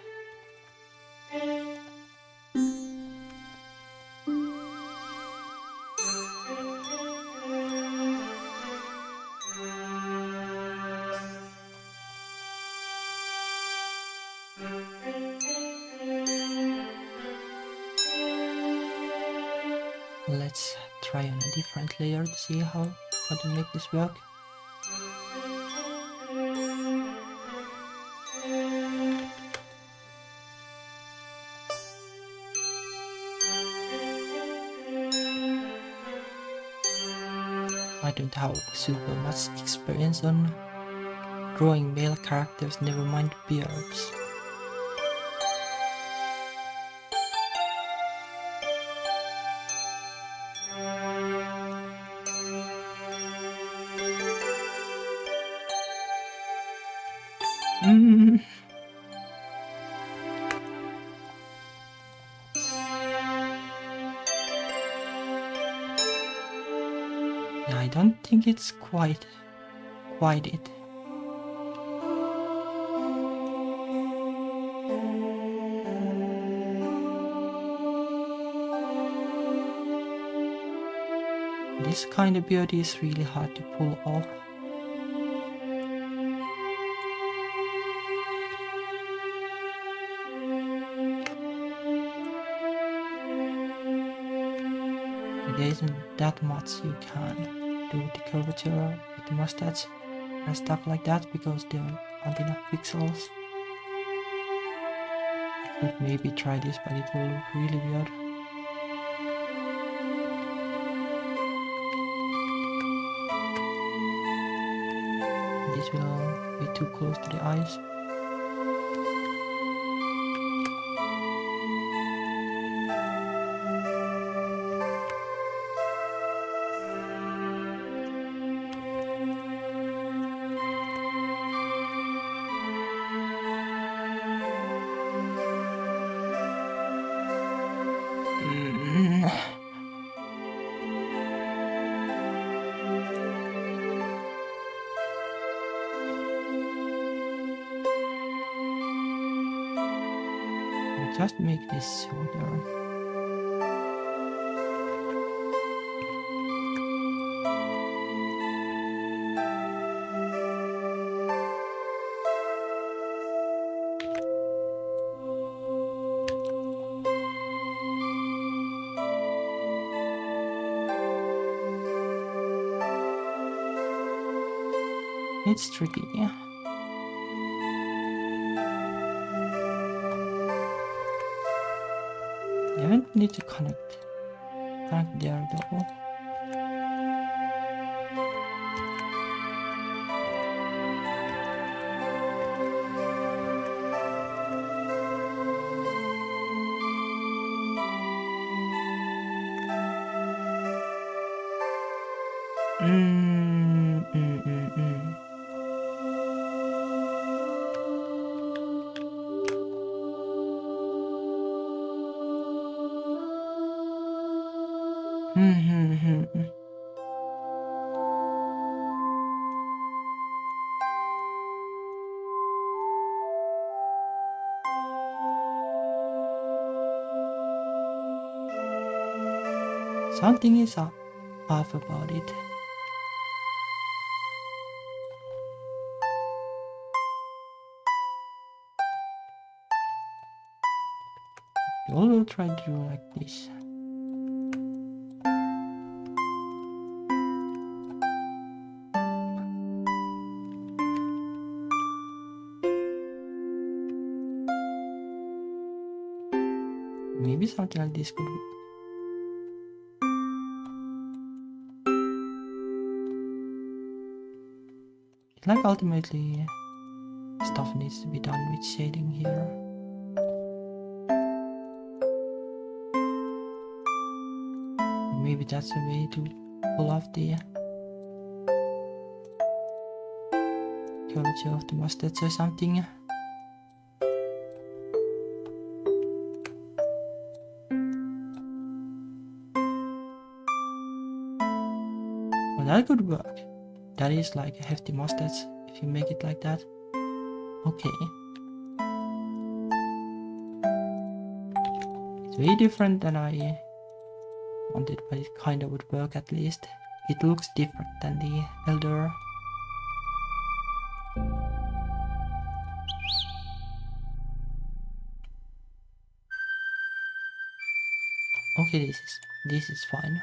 S1: Let's try on a different layer to see how to make this work. I don't have super much experience on drawing male characters, never mind beards. I don't think it's quite it. This kind of beard is really hard to pull off. There isn't that much you can do with the curvature, with the mustache and stuff like that because there aren't enough pixels. I could maybe try this, but it will look really weird. This will be too close to the eyes. Just make this shorter. It's tricky. You don't need to connect there though. Something is off about it. You will try to do like this. Maybe something like this could be. Like ultimately stuff needs to be done with shading here. Maybe that's a way to pull off the curvature of the mustache or something. Well, that could work. That is like a hefty mustache if you make it like that. Okay. It's way different than I wanted, but it kinda would work at least. It looks different than the elder. Okay, this is fine.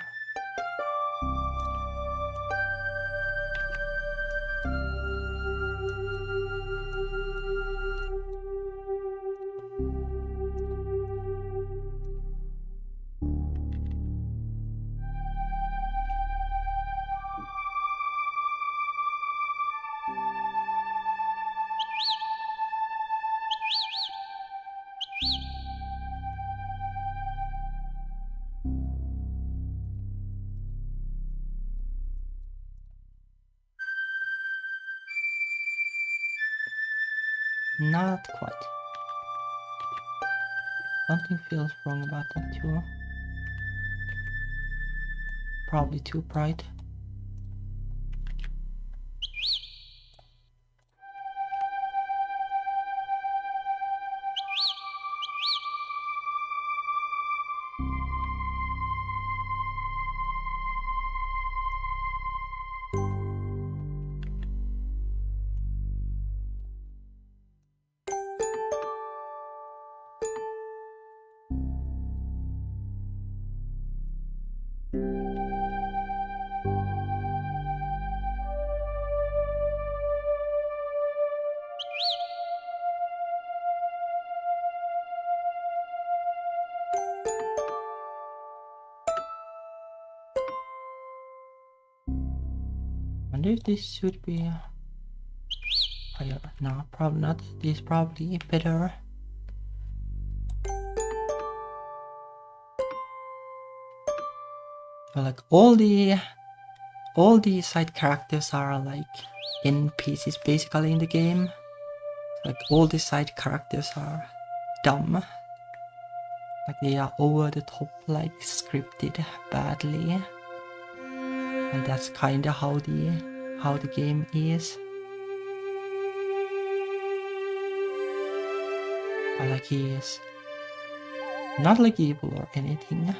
S1: Not quite. Something feels wrong about that too. Probably too bright. Wonder if this should be higher. No, probably not. This is probably better. But like all the side characters are like NPCs basically in the game. Like all the side characters are dumb. Like they are over the top, like scripted badly. And that's kinda how the game is. But like he is not like evil or anything.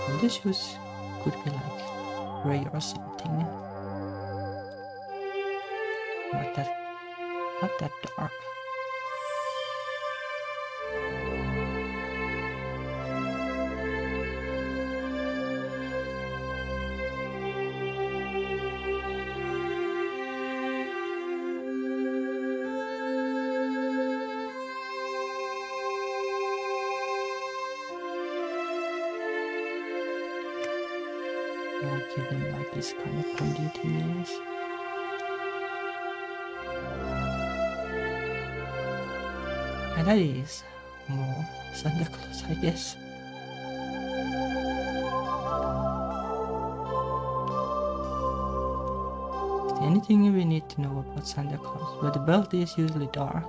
S1: And the shoes could be like gray or something. Not that dark. I give them like this kind of pointiness. And that is more Santa Claus, I guess. Is there anything we need to know about Santa Claus? Well, the belt is usually dark.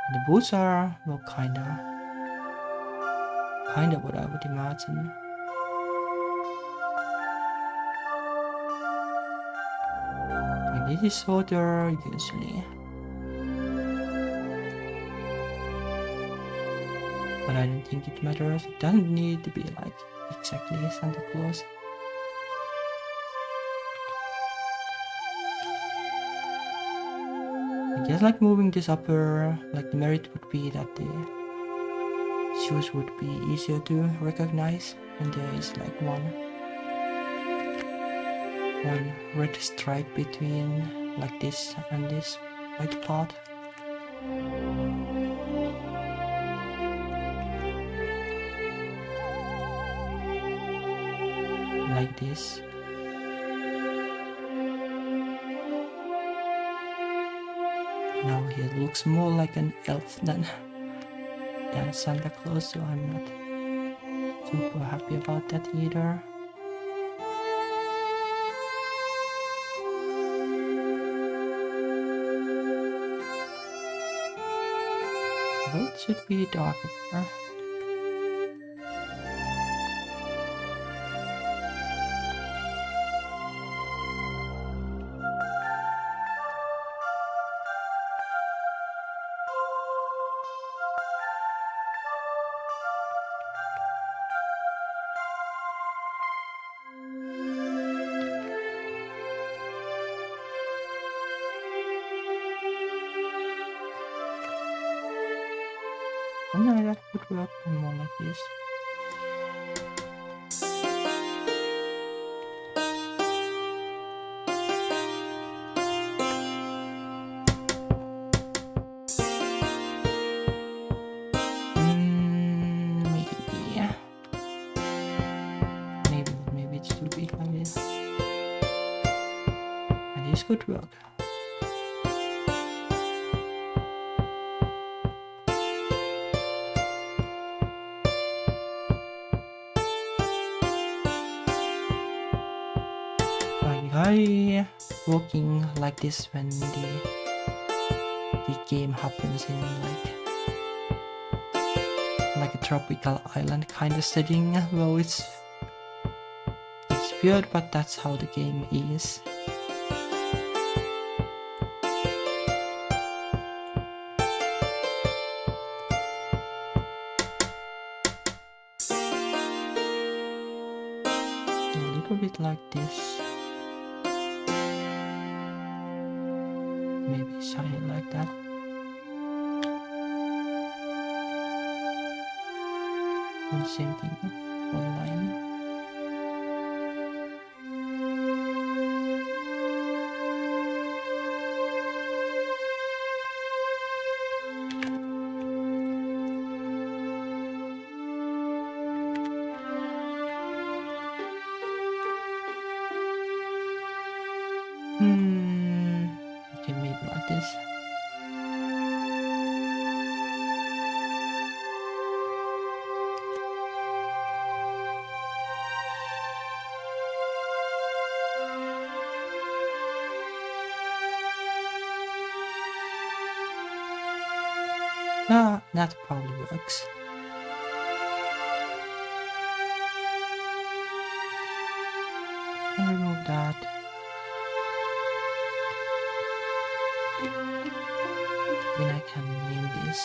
S1: And the boots are, well, kinda what I would imagine. Like this is shorter usually. But I don't think it matters. It doesn't need to be like exactly Santa Claus. I guess like moving this upper, like the merit would be that the shoes would be easier to recognize, and there is like one red stripe between like this and this white part. Like this. Now he looks more like an elf than Santa Claus, so I'm not super happy about that either. Well, it should be darker. Something like that would work, and more like this. Maybe it should be like this. And this could work. Guy walking like this when the game happens in like a tropical island kind of setting. Well, it's weird, but that's how the game is. A little bit like this. Maybe shiny like that. And same thing, one line. Okay, maybe like this. That probably works. Can remove that. Then I can name this.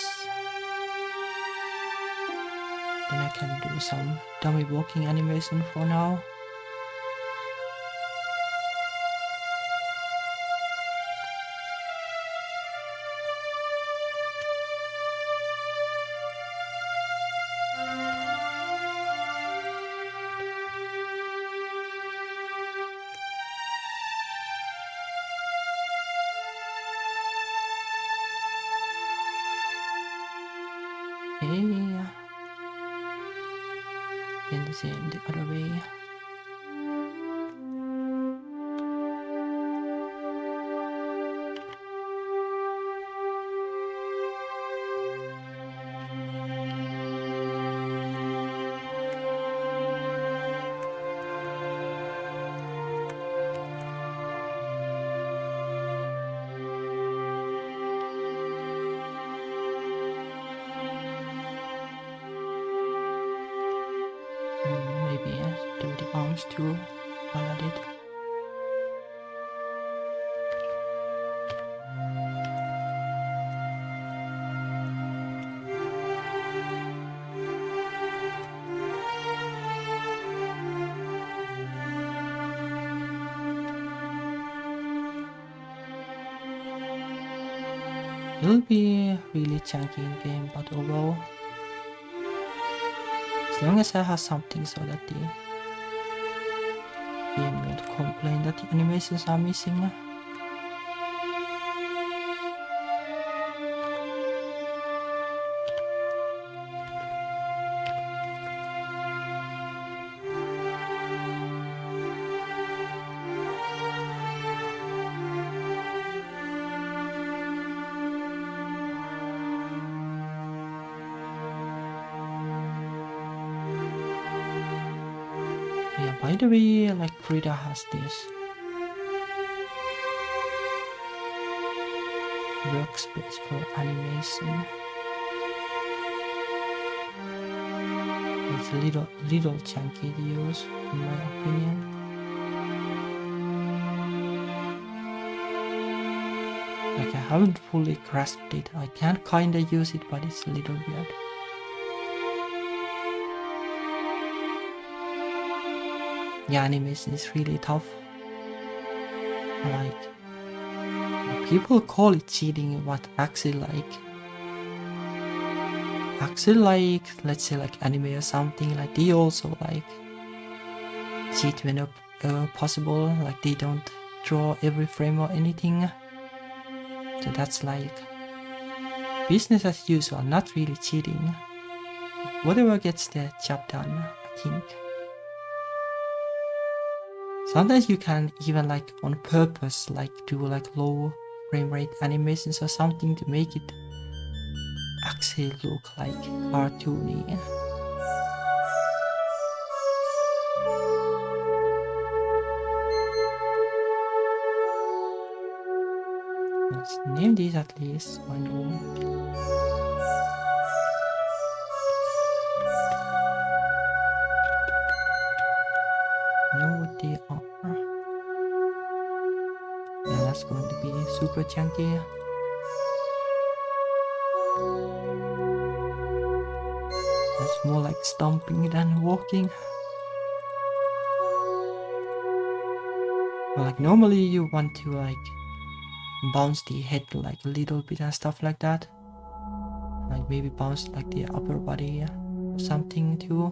S1: Then I can do some dummy walking animation for now. Then the same the other way. Maybe do the arms too while I did. It'll be really chunky in game, but overall, as long as I have something so that the game won't complain that the animations are missing. Yeah, by the way, like Frida has this workspace for animation. It's a little chunky to use, in my opinion. Like I haven't fully grasped it. I can kinda use it, but it's a little weird. Yeah, animation is really tough. Like, people call it cheating, but actually, like, actually like, let's say like anime or something, like they also like cheat when possible, like they don't draw every frame or anything. So that's like business as usual, not really cheating. Whatever gets the job done, I think. Sometimes you can even like on purpose like do like low frame rate animations or something to make it actually look like cartoony. Let's name these at least, so I know. Know what they are. Yeah, that's going to be super chunky. That's more like stomping than walking. Well, like normally you want to like bounce the head like a little bit and stuff like that. Like maybe bounce like the upper body or something too.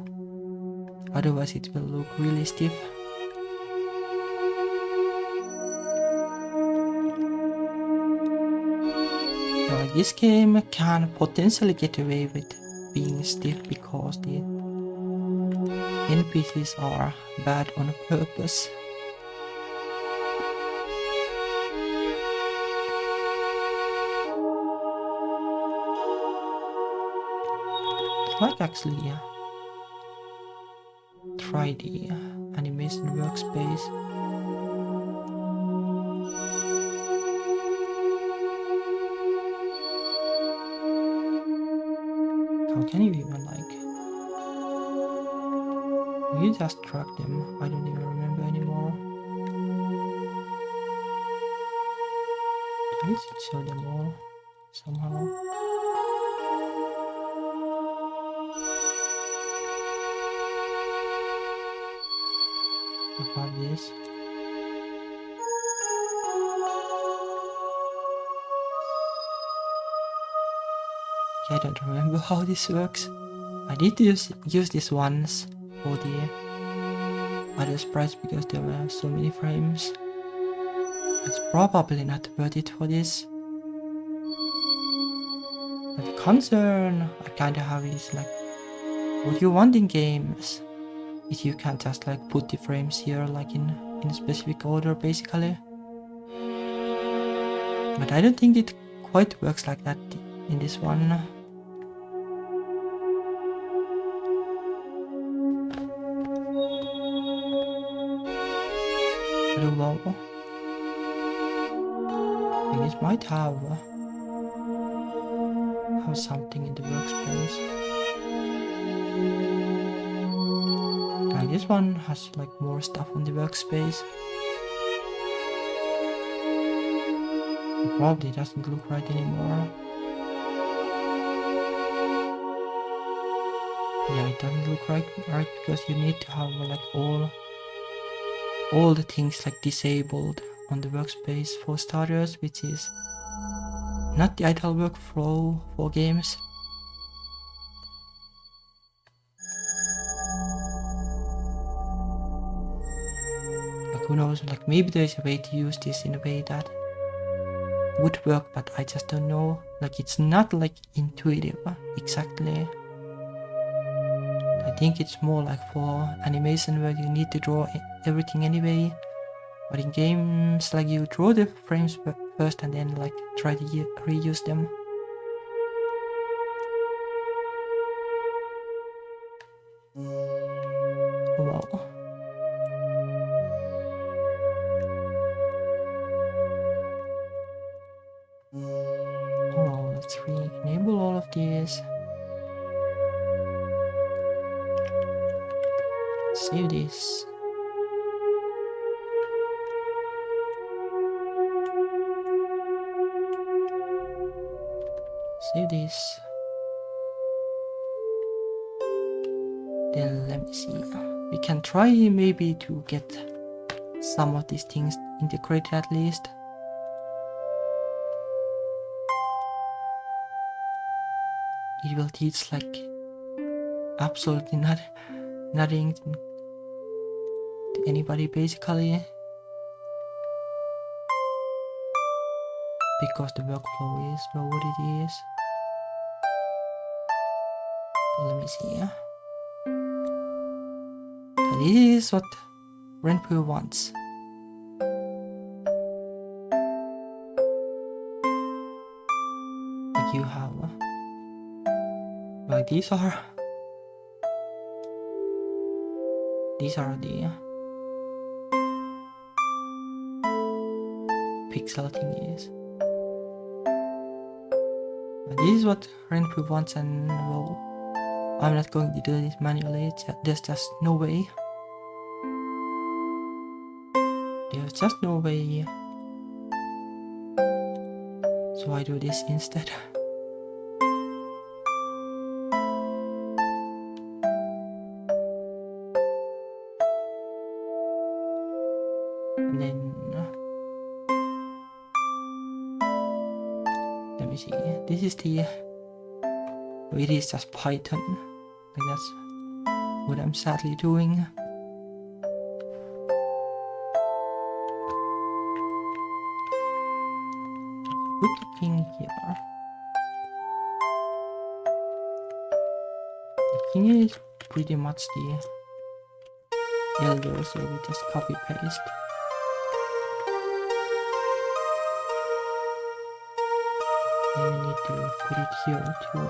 S1: Otherwise it will look really stiff. So like this game can potentially get away with being stiff because the NPCs are bad on purpose. It's like actually try the animation workspace. How can you even like... You just drag them, I don't even remember anymore. At least it show them all somehow. About this. I don't remember how this works. I did use this once for the other sprites because there were so many frames. It's probably not worth it for this. But the concern I kinda have is like, what you want in games is you can just like put the frames here like in a specific order basically. But I don't think it quite works like that in this one. Wow. This might have something in the workspace. And this one has like more stuff on the workspace. It probably doesn't look right anymore. Yeah, it doesn't look right because you need to have like all the things like disabled on the workspace for starters, which is not the ideal workflow for games. Like who knows, like maybe there's a way to use this in a way that would work, but I just don't know. Like it's not like intuitive exactly. I think it's more like for animation where you need to draw everything anyway. But in games, like you draw the frames first and then like try to reuse them. Wow. Oh, let's re-enable all of these. Save this. Save this. Then let me see. We can try maybe to get some of these things integrated at least. it will teach like absolutely nothing to anybody basically, because the workflow is what it is. Let me see. So this is what Renpu wants. Like you have, like these are the pixel thingies. But this is what Renpu wants, and well, I'm not going to do this manually. There's just no way. There's just no way. So I do this instead. And then let me see. This is the. It is just Python. Like that's what I'm sadly doing. Put the thing here. The thing is pretty much the elder, so we just copy paste. Then we need to put it here too.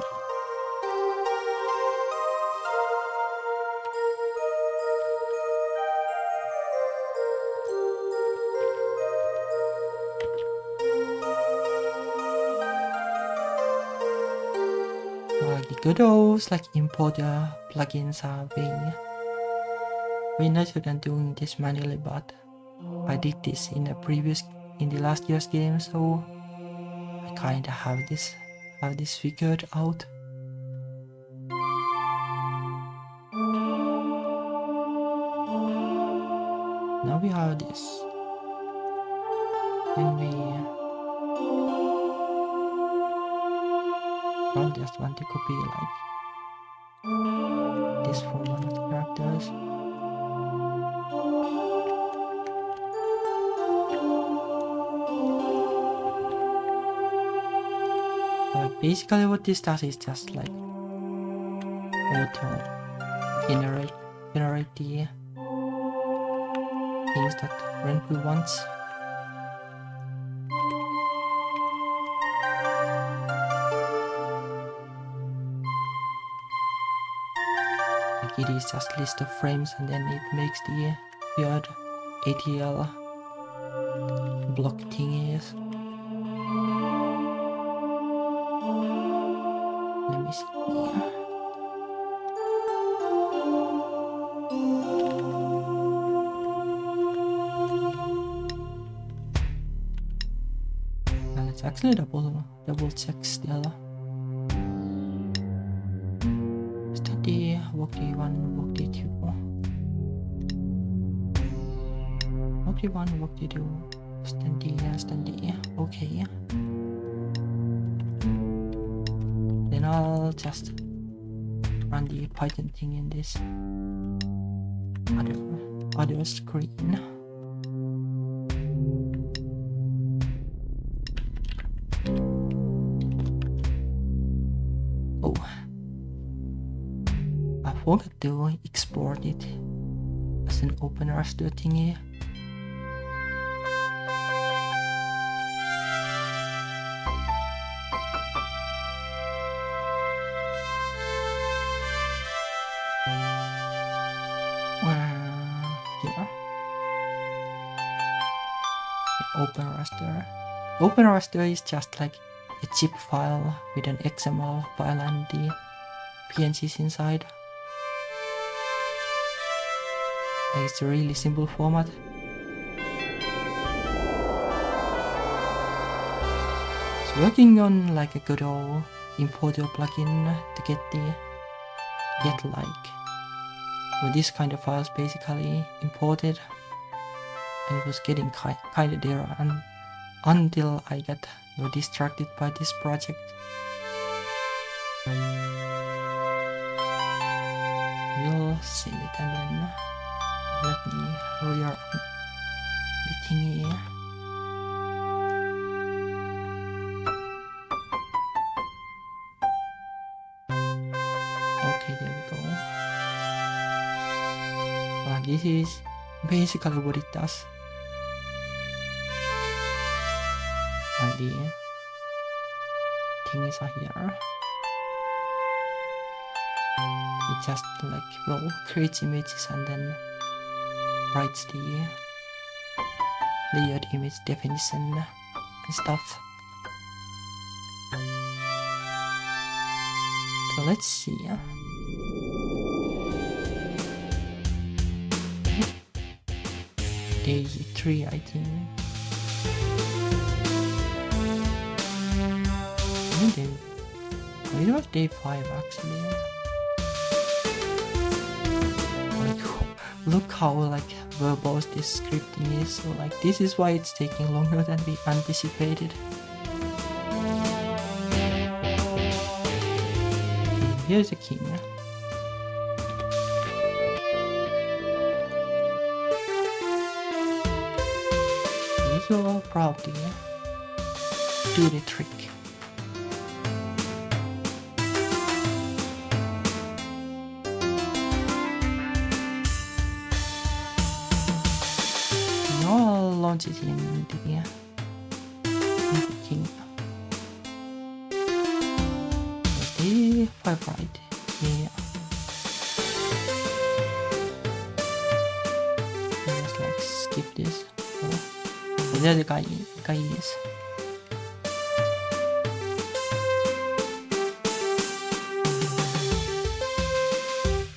S1: Like the good old like importer plugins are way nicer than doing this manually, but I did this in the last year's game, so I kinda have this figured out. Now we have this. Then we probably just want to copy like this for one of the characters. Like basically what this does is just like auto generate the things that Renpu wants. Like it is just list of frames, and then it makes the weird ATL block thingies. Let me see. Now let's actually double check still. Study, walk D1, walk D2. Walk D1, walk D2. Stand D. Okay. Then I'll just run the Python thing in this other screen. Oh, I forgot to export it as an open raster thingy. Here. Open raster. Open raster is just like a zip file with an XML file and the PNGs inside. It's a really simple format. It's working on like a good old importer plugin to get like with this kind of files basically imported, and it was getting kind of there until I got distracted by this project. save it and then let me rear the thingy. Okay, there we go. This is basically what it does. And the things are here. It just creates images and then writes the layered image definition and stuff. So let's see. Day 3, I think. It was day 5 actually. Look how verbose this scripting is. So this is why it's taking longer than we anticipated. Here's the king. This will probably do the trick. Launch it in the king. Day 5, right? Yeah. Just skip this. Oh, there the guy is.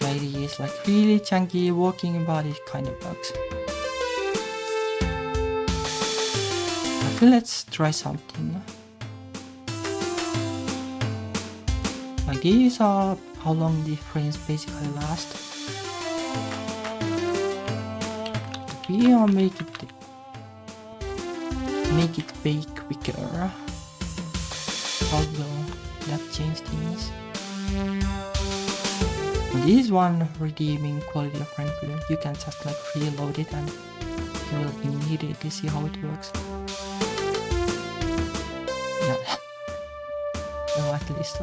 S1: Lady is really chunky, walking about it kind of bugs. Let's try something. These are how long the frames basically last. If we make it way quicker, how will that change things? This is one redeeming quality of Renblue. You can just reload it and you will immediately see how it works. No, at least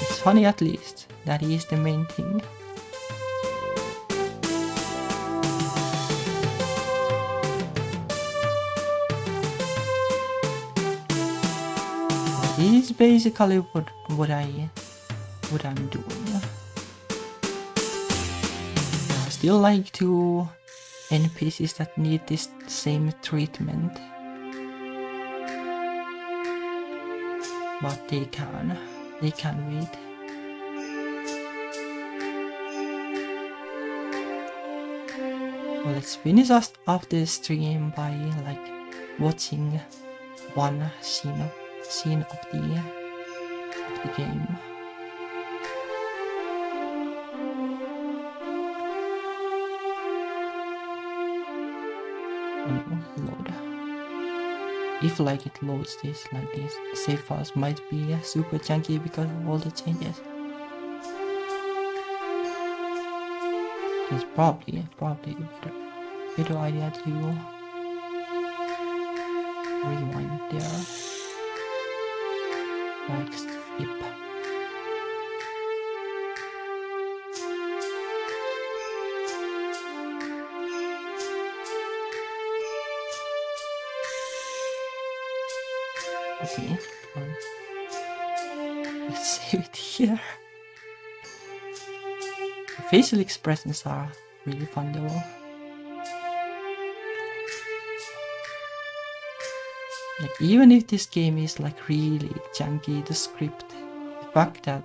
S1: it's funny at least. That is the main thing. This is basically what I'm doing. Still two NPCs that need this same treatment, but they can wait. Well, let's finish us off the stream by watching one scene of the game. Load. If it loads this these save files might be super chunky because of all the changes. It's probably a better idea to rewind there. Skip. Okay, let's save it here. The facial expressions are really fun though. Even if this game is really junky, the script, the fact that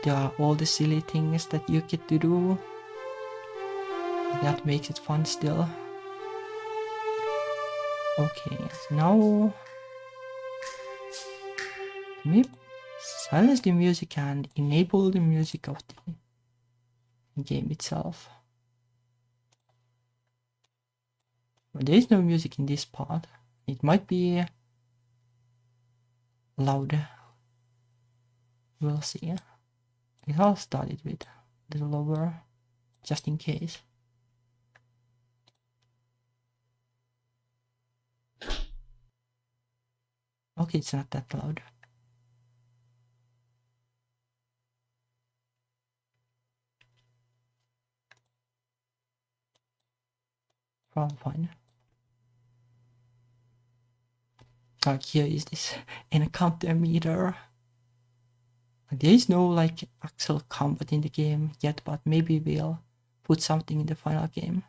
S1: there are all the silly things that you get to do, that makes it fun still. Okay, so now let me silence the music and enable the music of the game itself. But there is no music in this part. It might be loud. We'll see. It all started with a little lower, just in case. Okay, it's not that loud. Probably fine. Like here is this encounter meter. There is no like actual combat in the game yet, but maybe we'll put something in the final game.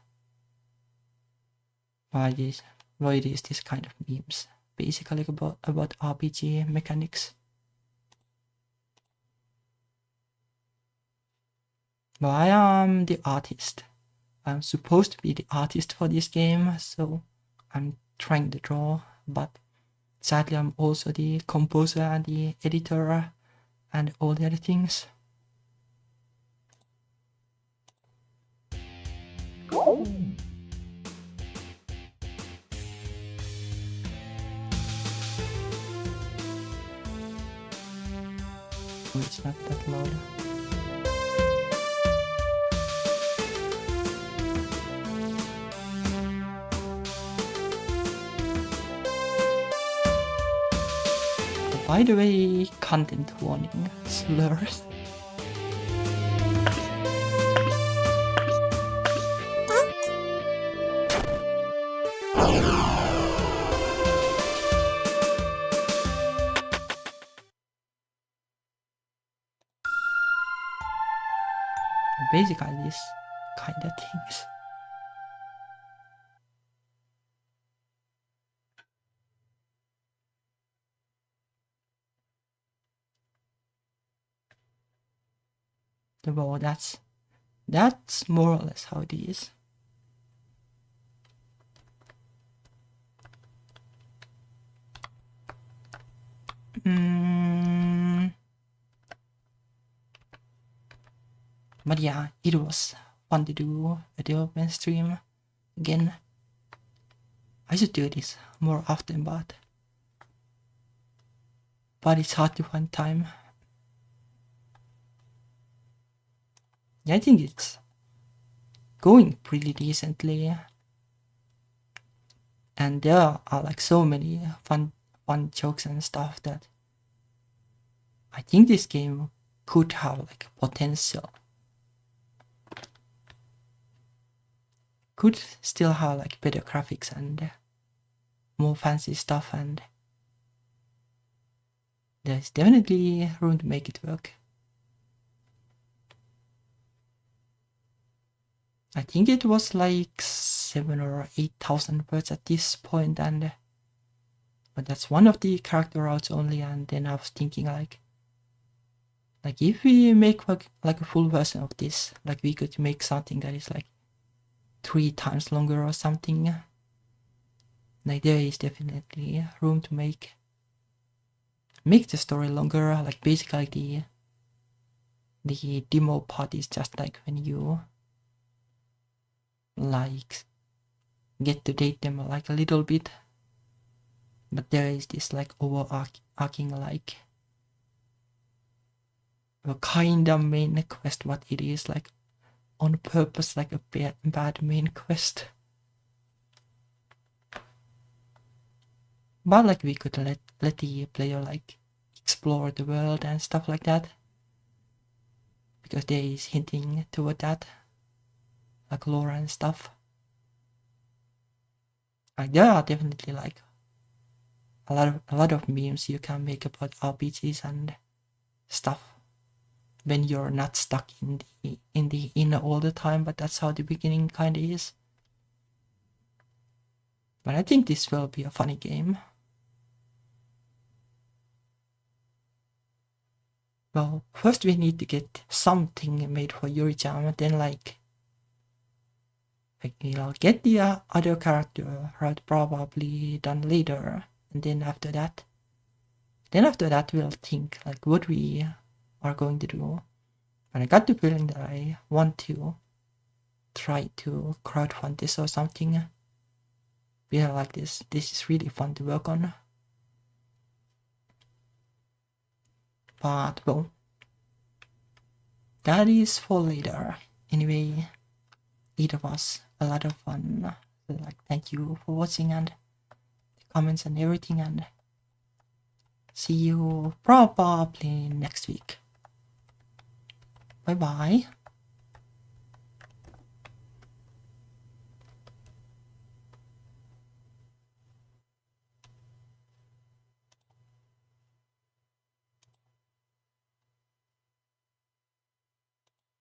S1: Why it is this kind of memes, basically about RPG mechanics. But I am the artist. I'm supposed to be the artist for this game, so I'm trying to draw, but sadly I'm also the composer and the editor and all the other things. Oh, it's not that loud. By the way, content warning, slurs. Basically this kind of things. Well, that's more or less how it is. But yeah, it was fun to do a development stream again. I should do this more often, but it's hard to find time. Yeah, I think it's going pretty decently, and there are like so many fun jokes and stuff that I think this game could have like potential. Could still have like better graphics and more fancy stuff, and there's definitely room to make it work. I think it was like 7,000 or 8,000 words at this point, and but that's one of the character routes only. And then I was thinking like if we make like a full version of this, like we could make something that is like 3 times longer or something. Like there is definitely room to make the story longer. Like basically the demo part is just like when you like get to date them like a little bit, but there is this like overarching like a kind of main quest, what it is like on purpose, like a bad main quest. But like we could let the player like explore the world and stuff like that, because there is hinting toward that, like lore and stuff. Like there are definitely like a lot of memes you can make about RPGs and stuff when you're not stuck in the inner all the time, but that's how the beginning kind of is. But I think this will be a funny game. Well, first we need to get something made for Yuri Jam, and then like we'll get the other character route probably done later, and then after that we'll think like what we are going to do. And I got the feeling that I want to try to crowdfund this or something. Yeah, like this is really fun to work on. But well, that is for later. Anyway, it was a lot of fun. Like, thank you for watching and the comments and everything, and see you probably next week. Bye bye.